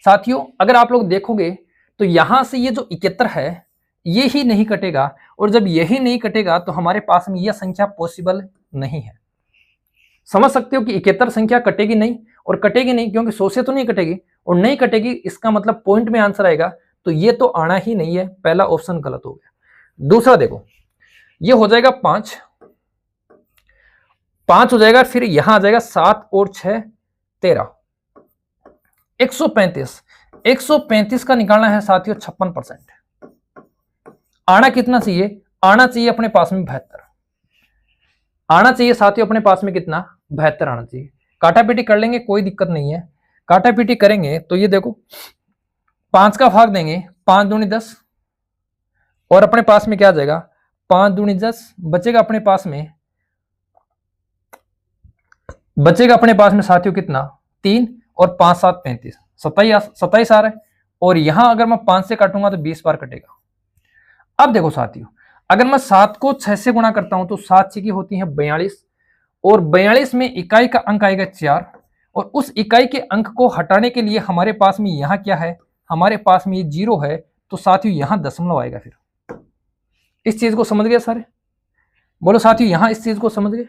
साथियों अगर आप लोग देखोगे तो यहां से ये जो 71 है ये ही नहीं कटेगा, और जब यही नहीं कटेगा तो हमारे पास में यह संख्या पॉसिबल नहीं है। समझ सकते हो कि 71 संख्या कटेगी नहीं, और कटेगी नहीं क्योंकि 100 से तो नहीं कटेगी, और नहीं कटेगी इसका मतलब पॉइंट में आंसर आएगा, तो ये तो आना ही नहीं है। पहला ऑप्शन गलत हो गया। दूसरा देखो, ये हो जाएगा 5 हो जाएगा, फिर यहां आ जाएगा 7 और 6 13, 135। 135 का निकालना है साथियों 56%। आना कितना चाहिए, आना चाहिए अपने पास में 72 आना चाहिए साथियों, अपने पास में कितना 72 आना चाहिए। काटा पीटी कर लेंगे, कोई दिक्कत नहीं है। काटा पीटी करेंगे तो ये देखो 5 का भाग देंगे, 5 दूनी 10, और अपने पास में क्या आ जाएगा 5 दूनी 10, बचेगा अपने पास में साथियों कितना 3, और 5 7 35, 27 आ रहा है। और यहां अगर मैं 5 से काटूंगा तो 20 बार कटेगा। अब देखो साथियों, अगर मैं 7 को 6 से गुणा करता हूं तो 7 6 की होती है 42, और 42 में इकाई का अंक आएगा 4, और उस इकाई के अंक को हटाने के लिए हमारे पास में यहां क्या है, हमारे पास में ये 0 है, तो साथियों यहां दशमलव आएगा। फिर इस चीज को समझ गए सारे, बोलो साथियों यहां इस चीज को समझ गए।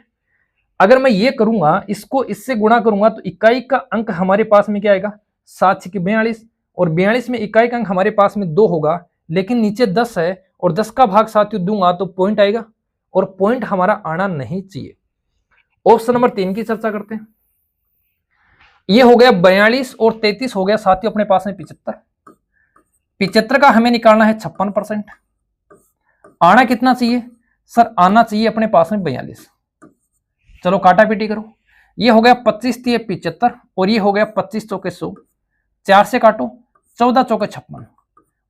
अगर मैं ये करूंगा, इसको इससे गुणा करूंगा तो इकाई का अंक हमारे पास में क्या आएगा 7 6 42, और 42 में इकाई का अंक हमारे पास में 2 होगा, लेकिन नीचे 10 है, और 10 का भाग साथियों दूंगा तो पॉइंट आएगा, और पॉइंट हमारा आना नहीं चाहिए। ऑप्शन नंबर 3 की चर्चा करते हैं। ये हो गया 42 और 33 हो गया साथियों अपने पास में 75। 75 का हमें निकालना है 56%। आना कितना चाहिए सर, आना चाहिए अपने पास में 42। चलो काटा पीटी करो, ये हो गया 25 3 75, और ये हो गया 25 चौके 100, 4 से काटो 14 चौके 56,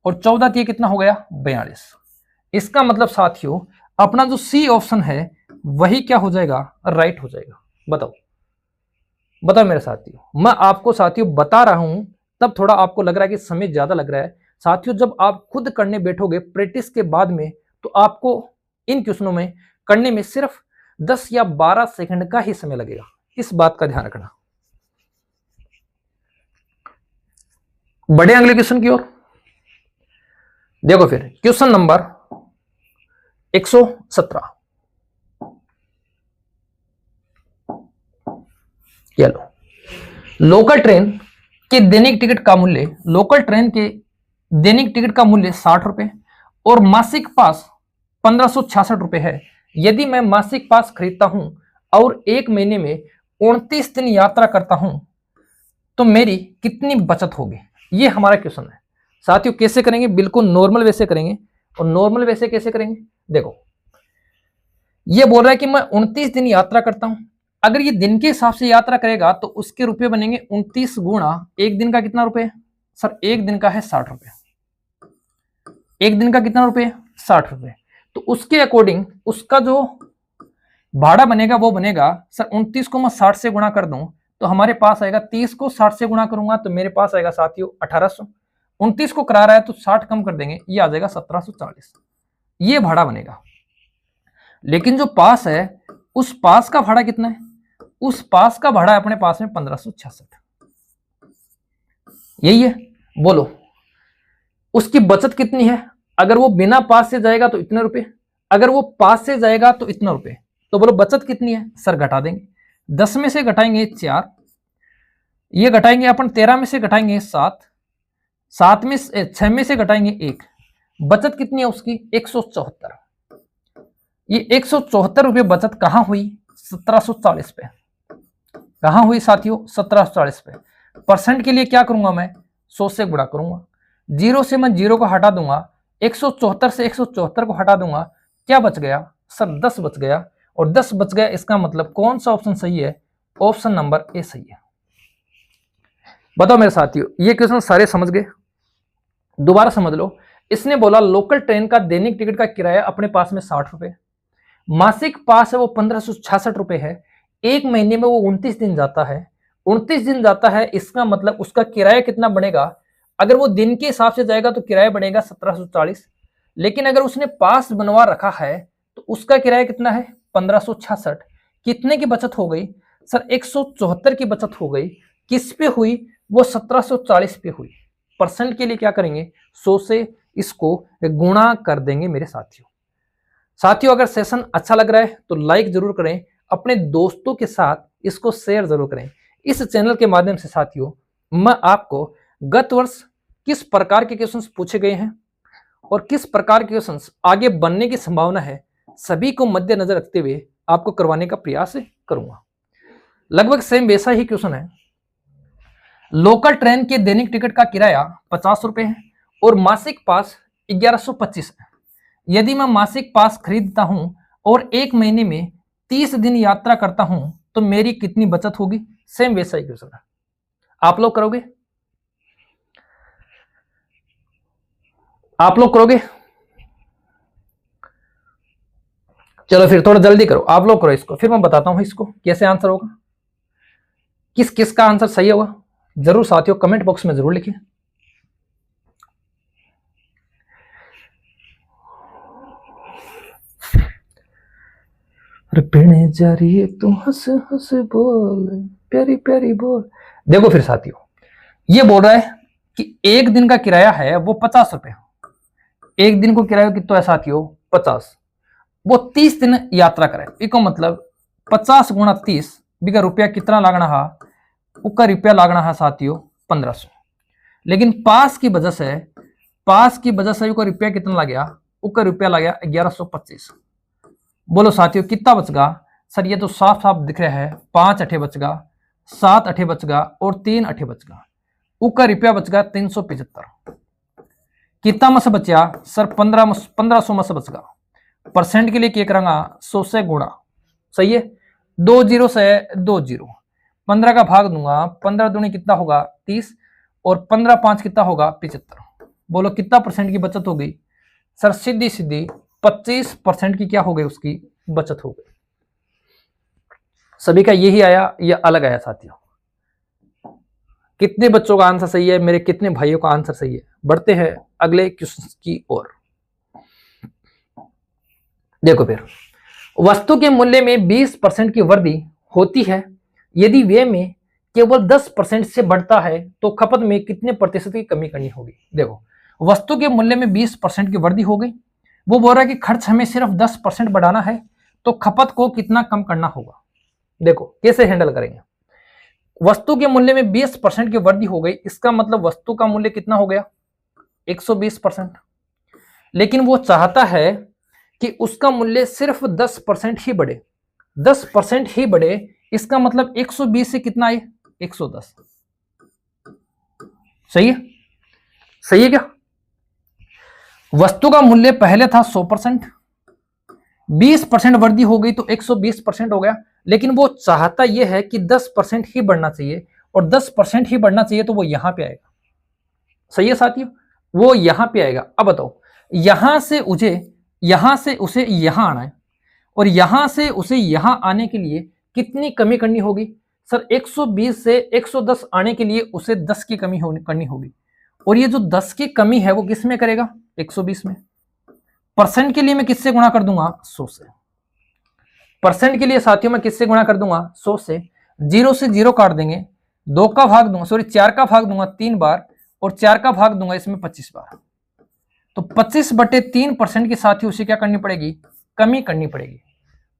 और 14 3 कितना हो गया 42। इसका मतलब साथियों अपना जो सी ऑप्शन है वही क्या हो जाएगा, राइट हो जाएगा। बताओ मेरे साथियों, मैं आपको साथियों बता रहा हूं तब थोड़ा आपको लग रहा है कि समय ज्यादा लग रहा है। साथियों जब आप खुद करने बैठोगे प्रैक्टिस के बाद में, तो आपको इन क्वेश्चनों में करने में सिर्फ 10 या 12 सेकंड का ही समय लगेगा, इस बात का ध्यान रखना। बढ़े अगले क्वेश्चन की ओर। देखो फिर क्वेश्चन नंबर 117, ये लो, लोकल ट्रेन के दैनिक टिकट का मूल्य 60 रुपए और मासिक पास 1566 रुपए है। यदि मैं मासिक पास खरीदता हूं और 1 महीने में 29 दिन यात्रा करता हूं तो मेरी कितनी बचत होगी, ये हमारा क्वेश्चन है साथियों। कैसे करेंगे, बिल्कुल नॉर्मल वे से करेंगे। और नॉर्मल वे से कैसे करेंगे, देखो ये बोल रहा है कि मैं 29 दिन यात्रा करता हूं। अगर ये दिन के हिसाब से यात्रा करेगा तो उसके रुपए बनेंगे 29 गुणा एक दिन का कितना रुपए सर, एक दिन का है 60 रुपए। एक दिन का कितना रुपए, 60 रुपए। तो उसके अकॉर्डिंग उसका जो भाड़ा बनेगा वो बनेगा सर 29 को मैं 60 से गुणा कर दूं तो हमारे पास आएगा, 30 को 60 से गुणा करूंगा तो मेरे पास आएगा साथियों 1800। 29 को करा रहा है तो 60 कम कर देंगे, ये आ जाएगा 1740, ये भाड़ा बनेगा। लेकिन जो पास है उस पास का भाड़ा कितना है, उस पास का भाड़ा अपने पास में 1566, यही है। बोलो उसकी बचत कितनी है, अगर वो बिना पास से जाएगा तो इतने रुपए, अगर वो पास से जाएगा तो इतना रुपए। तो बोलो बचत कितनी है सर, घटा देंगे। 10 में से घटाएंगे 4, ये घटाएंगे अपन 13 में से घटाएंगे 7, 7 में 6 में से घटाएंगे 1, बचत कितनी है उसकी 174। ये 174 रुपये बचत कहां हुई, 1740 पे। कहां हुई साथियों, 1740 पे। परसेंट के लिए क्या करूंगा मैं, 100 से गुणा करूंगा, 0 से मैं 0 को हटा दूंगा, 174 से 174 को हटा दूंगा, क्या बच गया सर, 10 बच गया। और 10 बच गया, इसका मतलब कौन सा ऑप्शन सही है, ऑप्शन नंबर ए सही है। बताओ मेरे साथियों, ये क्वेश्चन सारे समझ गए, दोबारा समझ लो। इसने बोला लोकल ट्रेन का दैनिक टिकट का किराया अपने पास में 60 रुपए, मासिक पास है वो 1566 रुपए है, एक महीने में वो 29 दिन जाता है, 29 दिन जाता है, इसका मतलब उसका किराया कितना बनेगा। अगर वो दिन के हिसाब से जाएगा तो किराया बनेगा 1740, लेकिन अगर उसने पास बनवा रखा है तो उसका किराया कितना है 1566। कितने की बचत हो गई सर, 174 की बचत हो गई। किस पे हुई, वो 1740 पे हुई। परसेंट के लिए क्या करेंगे, 100 से इसको गुणा कर देंगे मेरे साथियों। साथियों अगर सेशन अच्छा लग रहा है तो लाइक जरूर करें, अपने दोस्तों के साथ इसको शेयर जरूर करें। इस चैनल के माध्यम से साथियों मैं आपको गत वर्ष किस प्रकार के क्वेश्चंस पूछे गए हैं और किस प्रकार के क्वेश्चंस आगे बनने की संभावना है, सभी को मद्देनजर रखते हुए आपको करवाने का प्रयास करूंगा। लगभग सेम वैसा ही क्वेश्चन है। लोकल ट्रेन के दैनिक टिकट का किराया 50 रुपए है और मासिक पास 1125 है। यदि मैं मासिक पास खरीदता हूं और एक महीने में 30 दिन यात्रा करता हूं तो मेरी कितनी बचत होगी, सेम वैसा ही क्वेश्चन है। आप लोग करोगे, आप लोग करोगे, चलो फिर थोड़ा जल्दी करो, आप लोग करो इसको, फिर मैं बताता हूं इसको कैसे आंसर होगा, किस किस का आंसर सही होगा। जरूर साथियों कमेंट बॉक्स में जरूर लिखें। पीने जा रही है तू हंस हंस बोल प्यारी प्यारी बोल। देखो फिर साथियों ये बोल रहा है कि एक दिन का किराया है वो 50 रुपए, एक दिन को किराया कितना है साथियों 50, वो 30 दिन यात्रा करे, इको मतलब 50 गुणा 30 बिका रुपया कितना लागना है, उसका रुपया लागना है साथियों 1500। लेकिन पास की वजह से उसका रुपया कितना लग गया, उसका रुपया लग गया 1125। बोलो साथियों कितना बच गया सर, ये तो साफ साफ दिख रहा है, 5 अठे बच गया, 7 अठे बच गया और 3 अठे बच गया, उसका रुपया बच गया 375। कितना मस बचा सर, 1500 मस बच गया। परसेंट के लिए क्या करूंगा, 100 से गुणा, सही है, 2 जीरो से 2 जीरो, 15 का भाग दूंगा, 15 दूनी कितना होगा 30 और 15 5 कितना होगा 75। बोलो कितना परसेंट की बचत हो गई सर, सीधी सीधी 25% की क्या हो गई, उसकी बचत हो गई। सभी का यही आया या अलग आया साथियों, कितने बच्चों का आंसर सही है, मेरे कितने भाइयों का आंसर सही है। बढ़ते हैं अगले क्वेश्चन की ओर। देखो फिर, वस्तु के मूल्य में 20% की वृद्धि होती है, यदि व्यय में केवल 10% से बढ़ता है तो खपत में कितने प्रतिशत की कमी करनी होगी। देखो वस्तु के मूल्य में 20% की वृद्धि हो गई, वो बोल रहा है कि खर्च हमें सिर्फ 10% बढ़ाना है तो खपत को कितना कम करना होगा। देखो कैसे हैंडल करेंगे, वस्तु के मूल्य में 20% की वृद्धि हो गई, इसका मतलब वस्तु का मूल्य कितना हो गया 120%, लेकिन वो चाहता है कि उसका मूल्य सिर्फ 10% ही बढ़े, 10% ही बढ़े, इसका मतलब 120 से कितना आए 110। सही है, सही है क्या? वस्तु का मूल्य पहले था 100%, 20% वृद्धि हो गई तो 120% हो गया, लेकिन वो चाहता यह है कि 10% ही बढ़ना चाहिए, और 10% ही बढ़ना चाहिए तो वो यहां पे आएगा। सही है साथियों, वो यहां पे आएगा। अब बताओ, यहां से उसे यहां आना है, और यहां से उसे यहां आने के लिए कितनी कमी करनी होगी? सर 120 से 110 आने के लिए उसे 10 की कमी करनी होगी, और ये जो 10 की कमी है वो किस में करेगा? 120 में। परसेंट के लिए मैं किससे गुणा कर दूंगा? 100 से। परसेंट के लिए साथियों मैं किससे गुणा कर दूंगा? 100 से। 0 से 0 काट देंगे, 2 का भाग दूंगा, सॉरी 4 का भाग दूंगा 3 बार, और 4 का भाग दूंगा इसमें 25 बार। तो 25/3% की साथियों उसे क्या करनी पड़ेगी? कमी करनी पड़ेगी।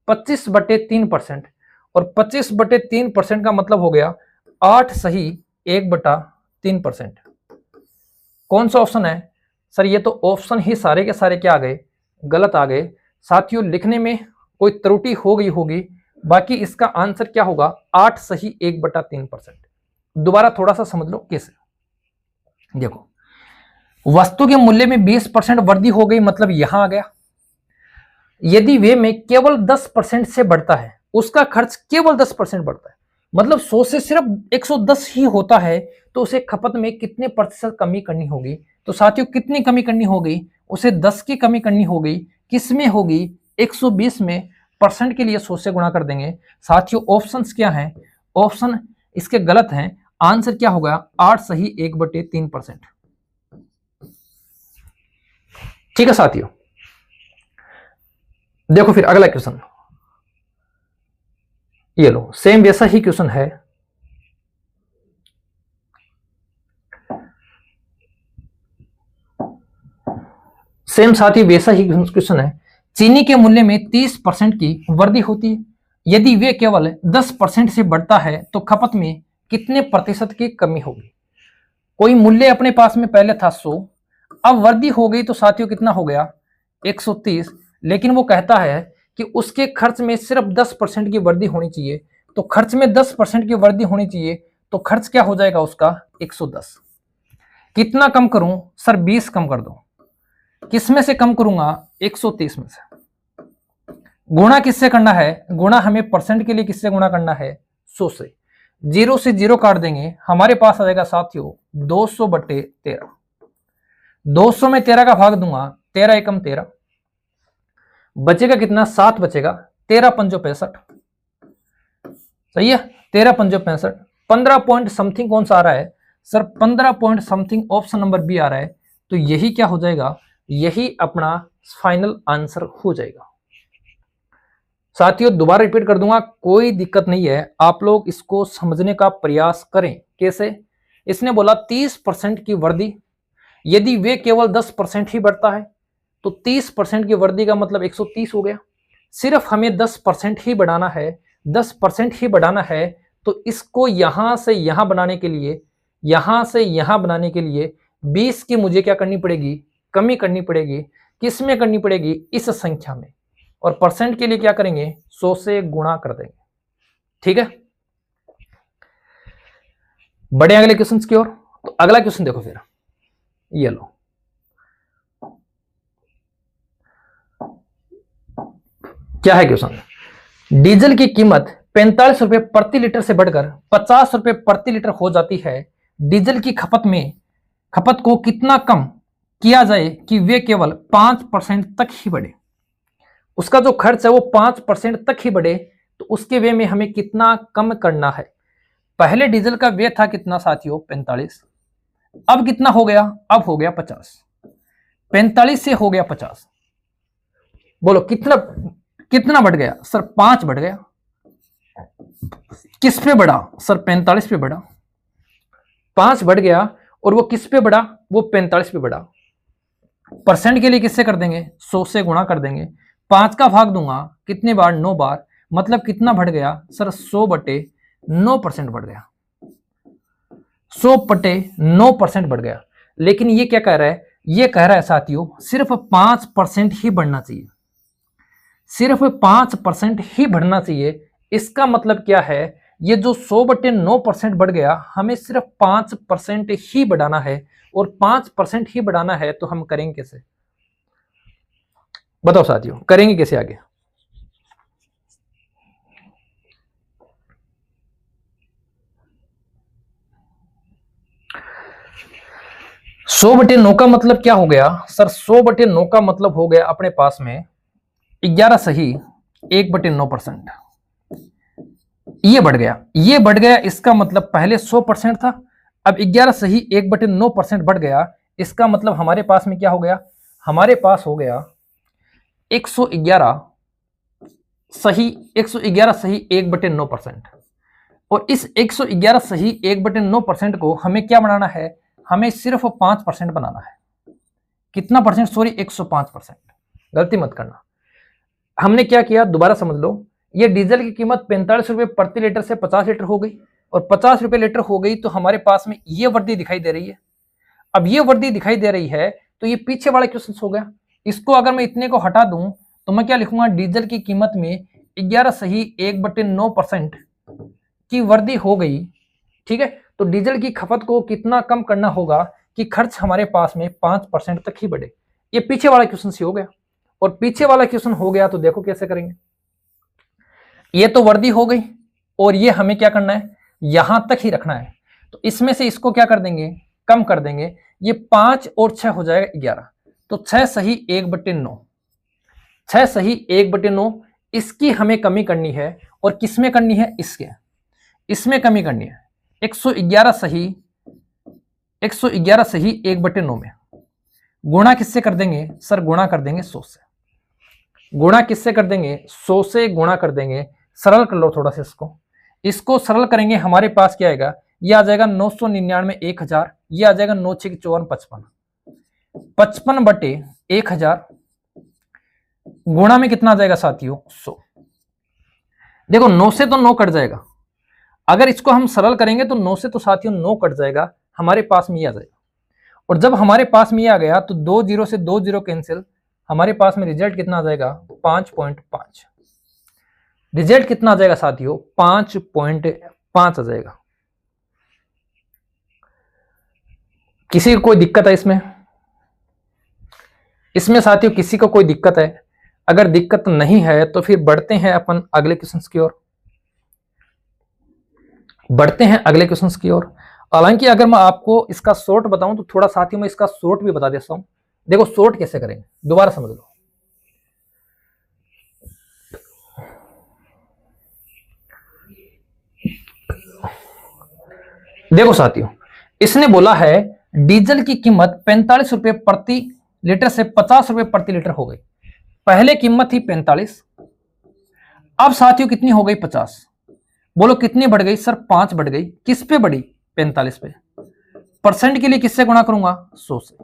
25/3%, और 25/3% का मतलब हो गया 8 सही 1/3%। कौन सा ऑप्शन है? सर ये तो ऑप्शन ही सारे के सारे क्या आ गए? गलत आ गए। साथियों लिखने में कोई त्रुटि हो गई होगी, बाकी इसका आंसर क्या होगा? 8 सही 1/3%। दोबारा थोड़ा सा समझ लो कैसे। देखो, वस्तु के मूल्य में 20% वृद्धि हो गई, मतलब यहां आ गया। यदि वे में केवल 10% से बढ़ता है, उसका खर्च केवल 10% बढ़ता है, मतलब 100 से सिर्फ 110 ही होता है, तो उसे खपत में कितने प्रतिशत कमी करनी होगी? तो साथियों कितनी कमी करनी होगी? उसे 10 की कमी करनी होगी। किस में होगी? 120 में। परसेंट के लिए 100 से गुणा कर देंगे। साथियों ऑप्शंस क्या हैं? ऑप्शन इसके गलत हैं। आंसर क्या होगा? 8 सही 1/3%। ठीक है साथियों, देखो फिर अगला क्वेश्चन, ये लो, सेम वैसा ही क्वेश्चन है। सेम साथियों वैसा ही क्वेश्चन है। चीनी के मूल्य में 30% की वृद्धि होती है, यदि वे केवल 10% से बढ़ता है तो खपत में कितने प्रतिशत की कमी होगी? कोई मूल्य अपने पास में पहले था 100, अब वृद्धि हो गई तो साथियों कितना हो गया? 130। लेकिन वो कहता है कि उसके खर्च में सिर्फ 10% की वृद्धि होनी चाहिए, तो खर्च में 10% की वृद्धि होनी चाहिए, तो खर्च क्या हो जाएगा उसका? 110। कितना कम करूं? सर 20 कम कर दो। किस में से कम करूंगा? 130 में से। गुणा किससे करना है? गुणा हमें परसेंट के लिए किससे गुणा करना है? 100 से। 0 से 0 काट देंगे, हमारे पास आ जाएगा साथियों 200/13। 200 में 13 का भाग दूंगा, 13 एकम 13, बचेगा कितना? 7 बचेगा। 13 पंजो 65। सही है, 13 पंजो 65। 15 पॉइंट समथिंग कौन सा आ रहा है? Sir 15 point something option number B आ रहा है। तो यही क्या हो जाएगा? यही अपना फाइनल आंसर हो जाएगा। साथियों दोबारा रिपीट कर दूंगा, कोई दिक्कत नहीं है, आप लोग इसको समझने का प्रयास करें। कैसे? इसने बोला 30% की वृद्धि, यदि वे केवल 10% ही बढ़ता है तो 30% की वृद्धि का मतलब 130 हो गया। सिर्फ हमें 10% ही बढ़ाना है, 10% ही बढ़ाना है, तो इसको यहां से यहां बनाने के लिए, यहां से यहां बनाने के लिए 20 की मुझे क्या करनी पड़ेगी? कमी करनी पड़ेगी। किस में करनी पड़ेगी? इस संख्या में। और परसेंट के लिए क्या करेंगे? 100 से गुणा कर देंगे। ठीक है, बढ़े अगले क्वेश्चन की ओर। तो अगला क्वेश्चन देखो फिर, ये लो, क्या है क्वेश्चन? डीजल की कीमत 45 रुपए प्रति लीटर से बढ़कर 50 रुपए प्रति लीटर हो जाती है। डीजल की खपत को कितना कम किया जाए कि वे केवल 5% तक ही बढ़े? उसका जो खर्च है वो 5% तक ही बढ़े, तो उसके वे में हमें कितना कम करना है? पहले डीजल का वे था कितना साथियों? 45। अब कितना हो गया? अब हो गया 50। 45 से हो गया 50। बोलो कितना बढ़ गया? सर 5 बढ़ गया। किस पे बढ़ा? सर 45 पे बढ़ा। 5 बढ़ गया, और वो किस पे बढ़ा? वो 45 पे बढ़ा। परसेंट के लिए किससे कर देंगे? 100 से गुणा कर देंगे। 5 का भाग दूंगा कितने बार? 9 बार। मतलब कितना बढ़ गया? सर 100/9% बढ़ गया। 100/9% बढ़ गया। लेकिन ये क्या कह रहा है? ये कह रहा है साथियों सिर्फ 5% ही बढ़ना चाहिए, सिर्फ 5% ही बढ़ना चाहिए। इसका मतलब क्या है, ये जो 100/9% बढ़ गया, हमें सिर्फ 5% ही बढ़ाना है, और 5% ही बढ़ाना है तो हम करेंगे कैसे? बताओ साथियों, करेंगे कैसे आगे? सौ बटे नौ का मतलब क्या हो गया सर? 100/9 का मतलब हो गया अपने पास में 11 सही 1/9%। ये बढ़ गया, ये बढ़ गया, इसका मतलब पहले 100% था, अब 11 सही 1/9% बढ़ गया। इसका मतलब हमारे पास में क्या हो गया? हमारे पास हो गया 111 सही 111 सही 1/9%। और इस 111 सही 1/9% को हमें क्या बनाना है? हमें सिर्फ 5% बनाना है। कितना परसेंट? सॉरी, 105%। गलती मत करना। हमने क्या किया, दोबारा समझ लो। ये डीजल की कीमत 45 रुपए प्रति लीटर से 50 लीटर हो गई, और 50 रुपए लीटर हो गई तो हमारे पास में ये वर्दी दिखाई दे रही है। अब ये वर्दी दिखाई दे रही है तो ये पीछे वाला क्वेश्चन हो गया। इसको अगर मैं इतने को हटा दूं तो मैं क्या लिखूंगा? डीजल की कीमत में 11 सही 1/9% की वृद्धि हो गई। ठीक है, तो डीजल की खपत को कितना कम करना होगा कि खर्च हमारे पास में 5% तक ही बढ़े। ये पीछे वाला क्वेश्चन से हो गया, और पीछे वाला क्वेश्चन हो गया तो देखो कैसे करेंगे। ये तो वर्दी हो गई, और ये हमें क्या करना है? यहां तक ही रखना है। तो इसमें से इसको क्या कर देंगे? कम कर देंगे। ये 5 और 6 हो जाएगा 11, तो 6 सही 1/9, 6 सही 1/9। इसकी हमें कमी करनी है, और किसमें करनी है? इसमें कमी करनी है। 111 सही 111 सही 1/9 में गुणा किससे कर देंगे सर? गुणा कर देंगे 100 से। गुणा किससे कर देंगे? 100 से गुणा कर देंगे। सरल कर लो थोड़ा सा इसको सरल करेंगे। हमारे पास क्या आएगा? ये आ जाएगा 999 1000, ये आ जाएगा 9 6 54 55, 55/1000 गुणा में कितना आ जाएगा साथियों? 100। देखो 9 से तो 9 कट जाएगा, अगर इसको हम सरल करेंगे तो 9 से तो साथियों 9 कट जाएगा, हमारे पास में ये आ जाएगा। और जब हमारे पास में ये आ गया तो 2 0 से 2 0 कैंसिल, हमारे पास में रिजल्ट कितना आ जाएगा? 5.5। रिजल्ट कितना आ जाएगा साथियों? 5.5 आ जाएगा। किसी को कोई दिक्कत है इसमें साथियों? किसी को कोई दिक्कत है? अगर दिक्कत नहीं है तो फिर बढ़ते हैं अपन अगले क्वेश्चंस की ओर। हालांकि अगर मैं आपको इसका शॉर्ट बताऊं तो थोड़ा साथियों मैं इसका शॉर्ट भी बता देता हूं। देखो शॉर्ट कैसे करेंगे, दोबारा समझ लो। देखो साथियों, इसने बोला है डीजल की कीमत 45 रुपए प्रति लीटर से 50 रुपए प्रति लीटर हो गई। पहले कीमत थी 45, अब साथियों कितनी हो गई? 50। बोलो कितनी बढ़ गई सर? 5 बढ़ गई। किस पे बढ़ी? 45 पे। परसेंट के लिए किससे गुणा करूंगा? 100 से।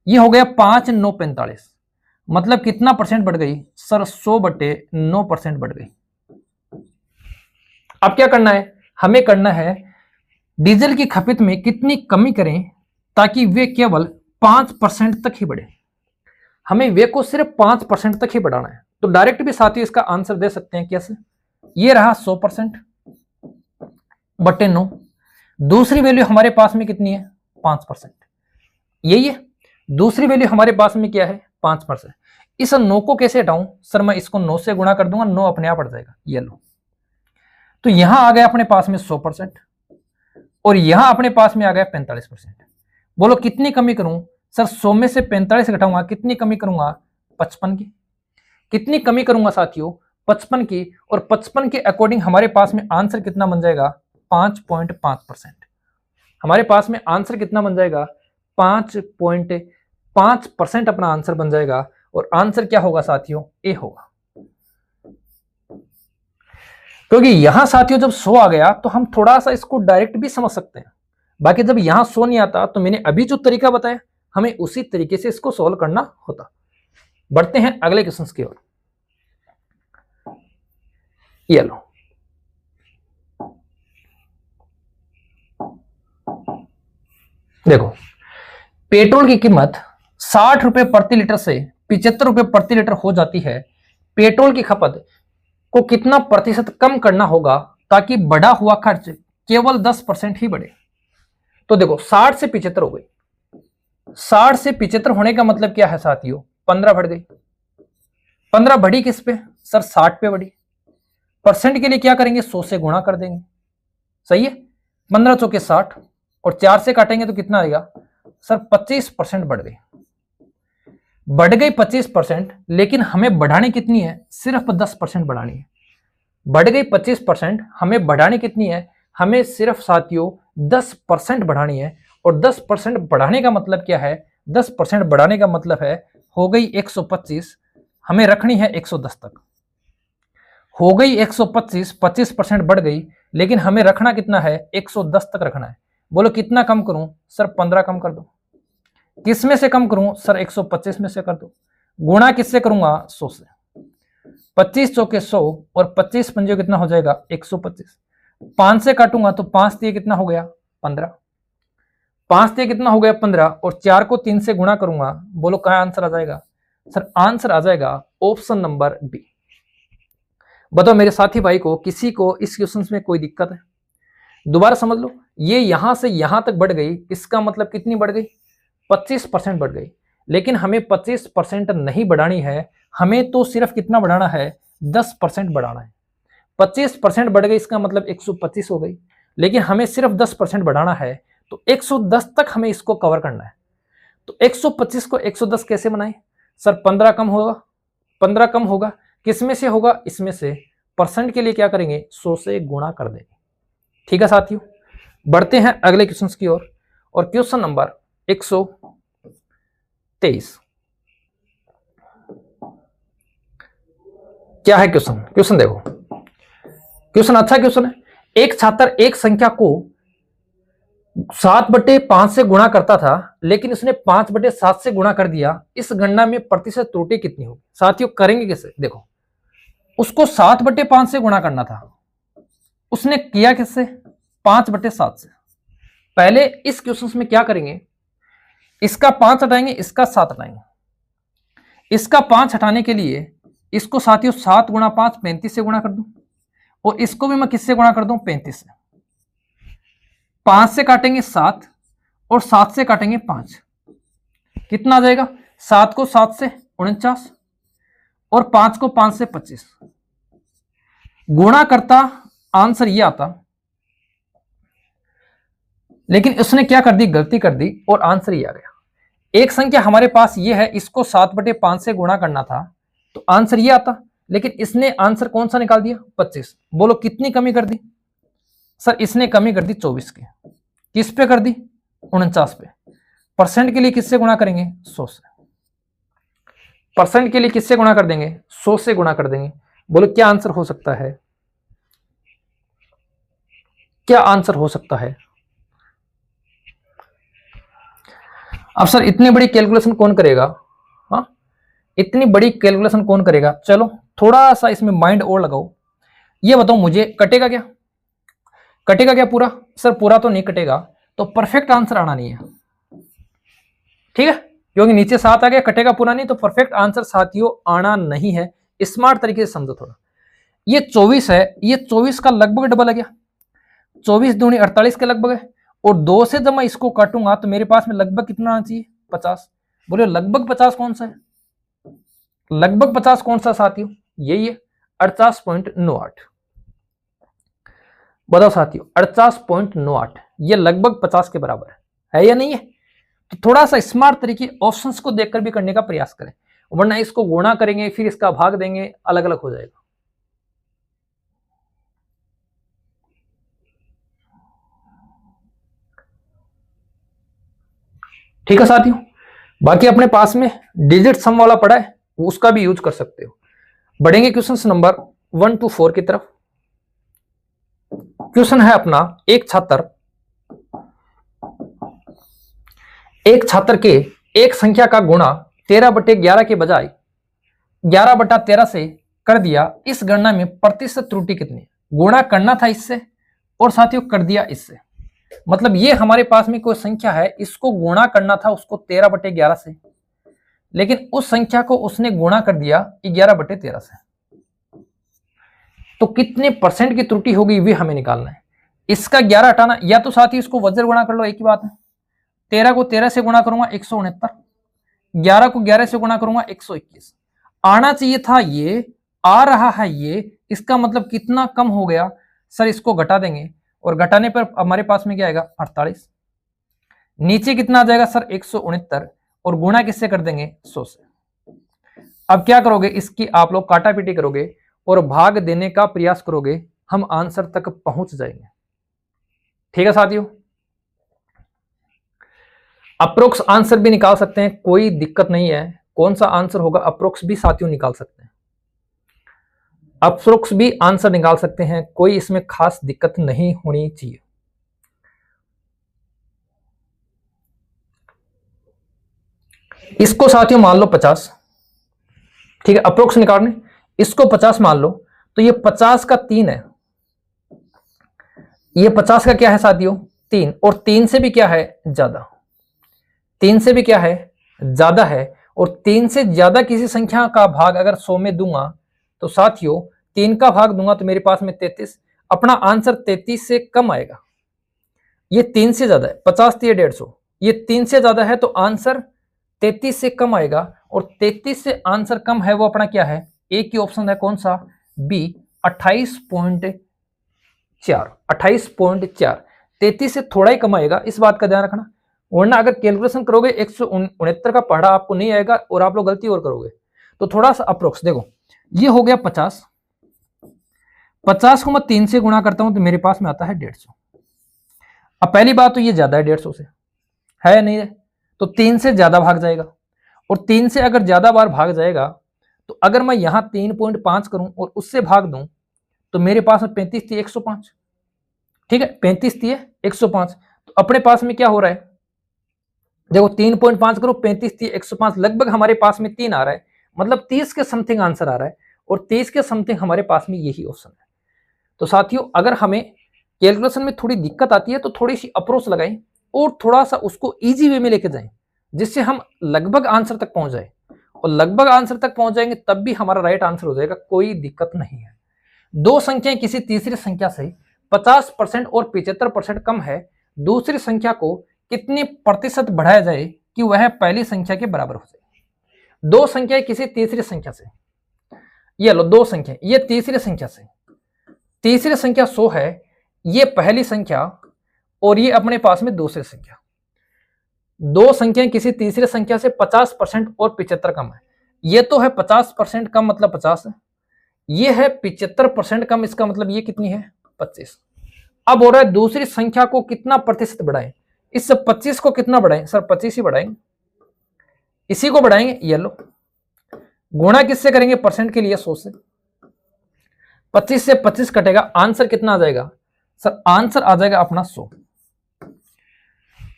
ये हो गया 5 9 45, मतलब कितना परसेंट बढ़ गई सर? 100/9% बढ़ गई। अब क्या करना है? हमें करना है डीजल की खपत में कितनी कमी करें ताकि वे केवल 5% तक ही बढ़े। हमें वे को सिर्फ 5% तक ही बढ़ाना है। तो डायरेक्ट भी साथियों इसका आंसर दे सकते हैं कैसे? ये रहा 100%/9। दूसरी वैल्यू हमारे पास में कितनी है? 5%। यही है दूसरी वैल्यू हमारे पास में क्या है? 5%। इस 9 को कैसे हटाऊं सर? मैं इसको 9 से गुणा कर दूंगा, 9 अपने आप हट जाएगा। ये लो, तो यहां आ गया अपने पास में 100%, और यहां अपने पास में आ गया 45%। बोलो कितनी कमी करूं सर? 100 में से 45 घटाऊंगा, कितनी कमी करूंगा? 55 की। कितनी कमी करूंगा साथियों? 55 की। और 55 के अकॉर्डिंग हमारे पास में आंसर कितना बन जाएगा? 5.5%। हमारे पास में आंसर कितना बन जाएगा? 5.5% अपना आंसर बन जाएगा। और आंसर क्या होगा साथियों? ए होगा। क्योंकि यहां साथियों जब 100 आ गया तो हम थोड़ा सा इसको डायरेक्ट भी समझ सकते हैं। बाकी जब यहां 100 नहीं आता तो मैंने अभी जो तरीका बताया हमें उसी तरीके से इसको सॉल्व करना होता। बढ़ते हैं अगले क्वेश्चन की ओर। ये लो, देखो पेट्रोल की कीमत 60 रुपए प्रति लीटर से 75 रुपए प्रति लीटर हो जाती है। पेट्रोल की खपत को कितना प्रतिशत कम करना होगा ताकि बढ़ा हुआ खर्च केवल 10% ही बढ़े। तो देखो 60 से 75 हो गई। 60 से 75 होने का मतलब क्या है साथियों, 15 बढ़ गई। 15 बढ़ी किस पे सर, 60 पे बढ़ी। परसेंट के लिए क्या करेंगे, 100 से गुणा कर देंगे। सही है, 15 चौके 60 और 4 से काटेंगे तो कितना आएगा सर, 25% बढ़ गई। बढ़ गई 25%, लेकिन हमें बढ़ानी कितनी है, सिर्फ 10% बढ़ानी है। बढ़ गई 25%, हमें बढ़ानी कितनी है, हमें सिर्फ साथियों 10% बढ़ानी है। और 10% बढ़ाने का मतलब क्या है, 10% बढ़ाने का मतलब है हो गई 125, हमें रखनी है 110 तक। हो गई 125, 25% बढ़ गई, लेकिन हमें रखना कितना है, 110 तक रखना है। बोलो कितना कम करूं सर, 15 कम कर दो। किस में से कम करूं सर, 125 में से कर दो। गुणा किससे करूंगा, 100 से। 25 चौके 100 और 25 पंजे कितना हो जाएगा, 125। 5 से काटूंगा तो 5 दिए कितना हो गया, 15। 5 दिए कितना हो गया, 15। और 4 को 3 से गुणा करूंगा, बोलो क्या आंसर आ जाएगा सर, आंसर आ जाएगा ऑप्शन नंबर बी। बताओ मेरे साथी भाई को, किसी को इस क्वेश्चन में कोई दिक्कत है? दोबारा समझ लो, ये यहां से यहां तक बढ़ गई, इसका मतलब कितनी बढ़ गई, 25% बढ़ गई। लेकिन हमें 25% नहीं बढ़ानी है, हमें तो सिर्फ कितना बढ़ाना है, 10% बढ़ाना है। 25% बढ़ गई, इसका मतलब 125 हो गई, लेकिन हमें सिर्फ 10% बढ़ाना है, तो 110 तक हमें इसको कवर करना है। तो 125 को 110 कैसे बनाए सर, 15 कम होगा, 15 कम होगा, किस में से होगा, इसमें से। परसेंट के लिए क्या करेंगे, 100 से गुणा कर देंगे। ठीक है साथियों, बढ़ते हैं अगले क्वेश्चन की ओर। और क्वेश्चन नंबर 123 क्या है क्वेश्चन, क्वेश्चन देखो, क्वेश्चन अच्छा क्वेश्चन है। एक छात्र एक संख्या को 7/5 से गुणा करता था, लेकिन उसने 5/7 से गुणा कर दिया। इस गणना में प्रतिशत त्रुटि कितनी होगी? साथियों करेंगे कैसे, देखो उसको 7/5 से गुणा करना था, उसने किया किससे, 5/7 से। पहले इस क्वेश्चन में क्या करेंगे, इसका 5 हटाएंगे, इसका 7 हटाएंगे। इसका 5 हटाने के लिए इसको साथियों 7 गुणा 5 35 से गुणा कर दूं, और इसको भी मैं किससे गुणा कर दूं, 35 से। 5 से काटेंगे 7 और 7 से काटेंगे 5, कितना आ जाएगा, 7 को 7 से 49 और 5 को 5 से 25। गुणा करता आंसर ये आता, लेकिन उसने क्या कर दी, गलती कर दी और आंसर ये आ गया। एक संख्या हमारे पास ये है, इसको 7/5 से गुणा करना था तो आंसर ये आता, लेकिन इसने आंसर कौन सा निकाल दिया, 25। बोलो कितनी कमी कर दी सर, इसने कमी कर दी 24 की। किस पे कर दी, 49 पे। परसेंट के लिए किससे गुणा करेंगे, 100 से। परसेंट के लिए किससे गुणा कर देंगे, 100 से गुणा कर देंगे। बोलो क्या आंसर हो सकता है, क्या आंसर हो सकता है? अब सर इतनी बड़ी कैलकुलेशन कौन करेगा, हाँ इतनी बड़ी कैलकुलेशन कौन करेगा? चलो थोड़ा सा इसमें माइंड और लगाओ। ये बताओ मुझे, कटेगा क्या, कटेगा क्या पूरा? सर पूरा तो नहीं कटेगा, तो परफेक्ट आंसर आना नहीं है, ठीक है, क्योंकि नीचे 7 आ गया, कटेगा पूरा नहीं, तो परफेक्ट आंसर साथियों आना नहीं है। स्मार्ट तरीके से समझो थोड़ा। ये 24 है, ये 24 का लगभग डबल आ गया, 24 दूनी 48 के लगभग है। और 2 से जब मैं इसको काटूंगा तो मेरे पास में लगभग कितना आना चाहिए, 50। बोले लगभग 50 कौन सा है, लगभग 50 कौन सा साथियों, यही है 48.98। बताओ साथियों 48.98, ये लगभग 50 के बराबर है या नहीं है? तो थोड़ा सा स्मार्ट तरीके ऑप्शंस को देखकर भी करने का प्रयास करें, वरना इसको गुणा करेंगे फिर इसका भाग देंगे, अलग अलग हो जाएगा। ठीक है साथियों, बाकी अपने पास में डिजिट सम वाला पड़ा है, उसका भी यूज कर सकते हो। बढ़ेंगे क्वेश्चन नंबर 1 to 4 की तरफ। क्वेश्चन है अपना, एक छात्र के एक संख्या का गुणा 13/11 के बजाय 11/13 से कर दिया। इस गणना में प्रतिशत त्रुटि कितनी है? गुणा करना था इससे और साथियों कर दिया इससे, मतलब ये हमारे पास में कोई संख्या है, इसको गुणा करना था उसको 13/11 से, लेकिन उस संख्या को उसने गुणा कर दिया 11/13 से। तो कितने परसेंट की त्रुटि होगी वे हमें निकालना है। इसका 11 हटाना, या तो साथ ही इसको वज्र गुणा कर लो, एक ही बात है। 13 को 13 से गुणा करूंगा 169, 11 को 11 से गुणा करूंगा 121। आना चाहिए था ये, आ रहा है ये, इसका मतलब कितना कम हो गया सर, इसको घटा देंगे और घटाने पर हमारे पास में क्या आएगा 48। नीचे कितना आ जाएगा सर 169 और गुणा किससे कर देंगे 100 से। अब क्या करोगे, इसकी आप लोग काटा पीटी करोगे और भाग देने का प्रयास करोगे, हम आंसर तक पहुंच जाएंगे। ठीक है साथियों, अप्रोक्स आंसर भी निकाल सकते हैं, कोई दिक्कत नहीं है। कौन सा आंसर होगा, अप्रोक्स भी साथियों निकाल सकते हैं, अप्रोक्स भी आंसर निकाल सकते हैं, कोई इसमें खास दिक्कत नहीं होनी चाहिए। इसको साथियों मान लो 50, ठीक है, अप्रोक्स निकालने, इसको 50 मान लो, तो ये 50 का 3 है, ये 50 का क्या है साथियों 3, और 3 से भी क्या है ज्यादा, 3 से भी क्या है ज्यादा है, और 3 से ज्यादा किसी संख्या का भाग अगर 100 में दूंगा तो साथियों 3 का भाग दूंगा तो मेरे पास में 33, अपना आंसर 33 से कम आएगा। ये 3 से ज्यादा है, 50 थी 150, ये 3 से ज्यादा है तो आंसर 33 से कम आएगा, और 33 से आंसर कम है वो अपना क्या है, एक ही ऑप्शन है, कौन सा, बी 28.4, 28.4, 33 से थोड़ा ही कम आएगा, इस बात का ध्यान रखना, वरना अगर कैलकुलेशन करोगे 169 का पढ़ा आपको नहीं आएगा और आप लोग गलती और करोगे। तो थोड़ा सा अप्रोक्स देखो, ये हो गया 50, 50 को मैं 3 से गुणा करता हूं तो मेरे पास में आता है 150। अब पहली बात तो ये ज्यादा है 150 से, है नहीं है, तो 3 से ज्यादा भाग जाएगा, और 3 से अगर ज्यादा बार भाग जाएगा तो अगर मैं यहां 3.5 करूं और उससे भाग दूं तो मेरे पास में 35 थी 105, ठीक है, 35 थी 105, तो अपने पास में क्या हो रहा है, देखो 3.5 करो 35 थी 105, लगभग हमारे पास में 3 आ रहा है, मतलब 30 के समथिंग आंसर आ रहा है, और 30 के समथिंग हमारे पास में यही ऑप्शन है। तो साथियों अगर हमें कैलकुलेशन में थोड़ी दिक्कत आती है तो थोड़ी सी अप्रोच लगाएं और थोड़ा सा उसको इजी वे में लेके जाएं, जिससे हम लगभग आंसर तक पहुंच जाए, और लगभग आंसर तक पहुंच जाएंगे तब भी हमारा राइट आंसर हो जाएगा, कोई दिक्कत नहीं है। दो संख्याएं किसी तीसरी संख्या से 50% और 75% कम है, दूसरी संख्या को कितने प्रतिशत बढ़ाया जाए कि वह पहली संख्या के बराबर हो जाए। दो संख्याएं किसी तीसरी संख्या से, ये लो दो संख्या, ये तीसरी संख्या से, तीसरी संख्या 100 है, ये पहली संख्या और ये अपने पास में दूसरी संख्या, दो संख्याएं किसी तीसरी संख्या से 50% और 75 कम है। ये तो है 50% कम मतलब 50 है, ये है 75% कम, इसका मतलब ये कितनी है 25। अब हो रहा है दूसरी संख्या को कितना प्रतिशत बढ़ाएं, इस 25 को कितना बढ़ाएं सर 25 ही बढ़ाएंगे, इसी को बढ़ाएंगे, ये लो गुणा किससे करेंगे परसेंट के लिए 100 से, 25 से 25 कटेगा, आंसर कितना आ जाएगा सर, आंसर आ जाएगा अपना 100।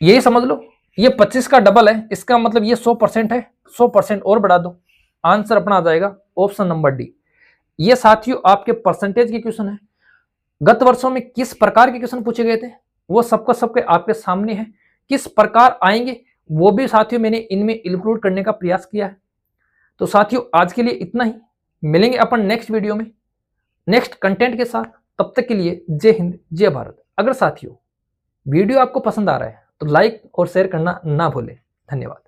यही समझ लो ये 25 का डबल है, इसका मतलब ये 100% है, 100% और बढ़ा दो, आंसर अपना आ जाएगा ऑप्शन नंबर डी। ये साथियों आपके परसेंटेज के क्वेश्चन है, गत वर्षों में किस प्रकार के क्वेश्चन पूछे गए थे वो सबका सबके आपके सामने है, किस प्रकार आएंगे वो भी साथियों मैंने इनमें इंक्लूड करने का प्रयास किया है। तो साथियों आज के लिए इतना ही, मिलेंगे अपन नेक्स्ट वीडियो में नेक्स्ट कंटेंट के साथ, तब तक के लिए जय हिंद जय भारत। अगर साथियों वीडियो आपको पसंद आ रहा है तो लाइक और शेयर करना ना भूलें। धन्यवाद।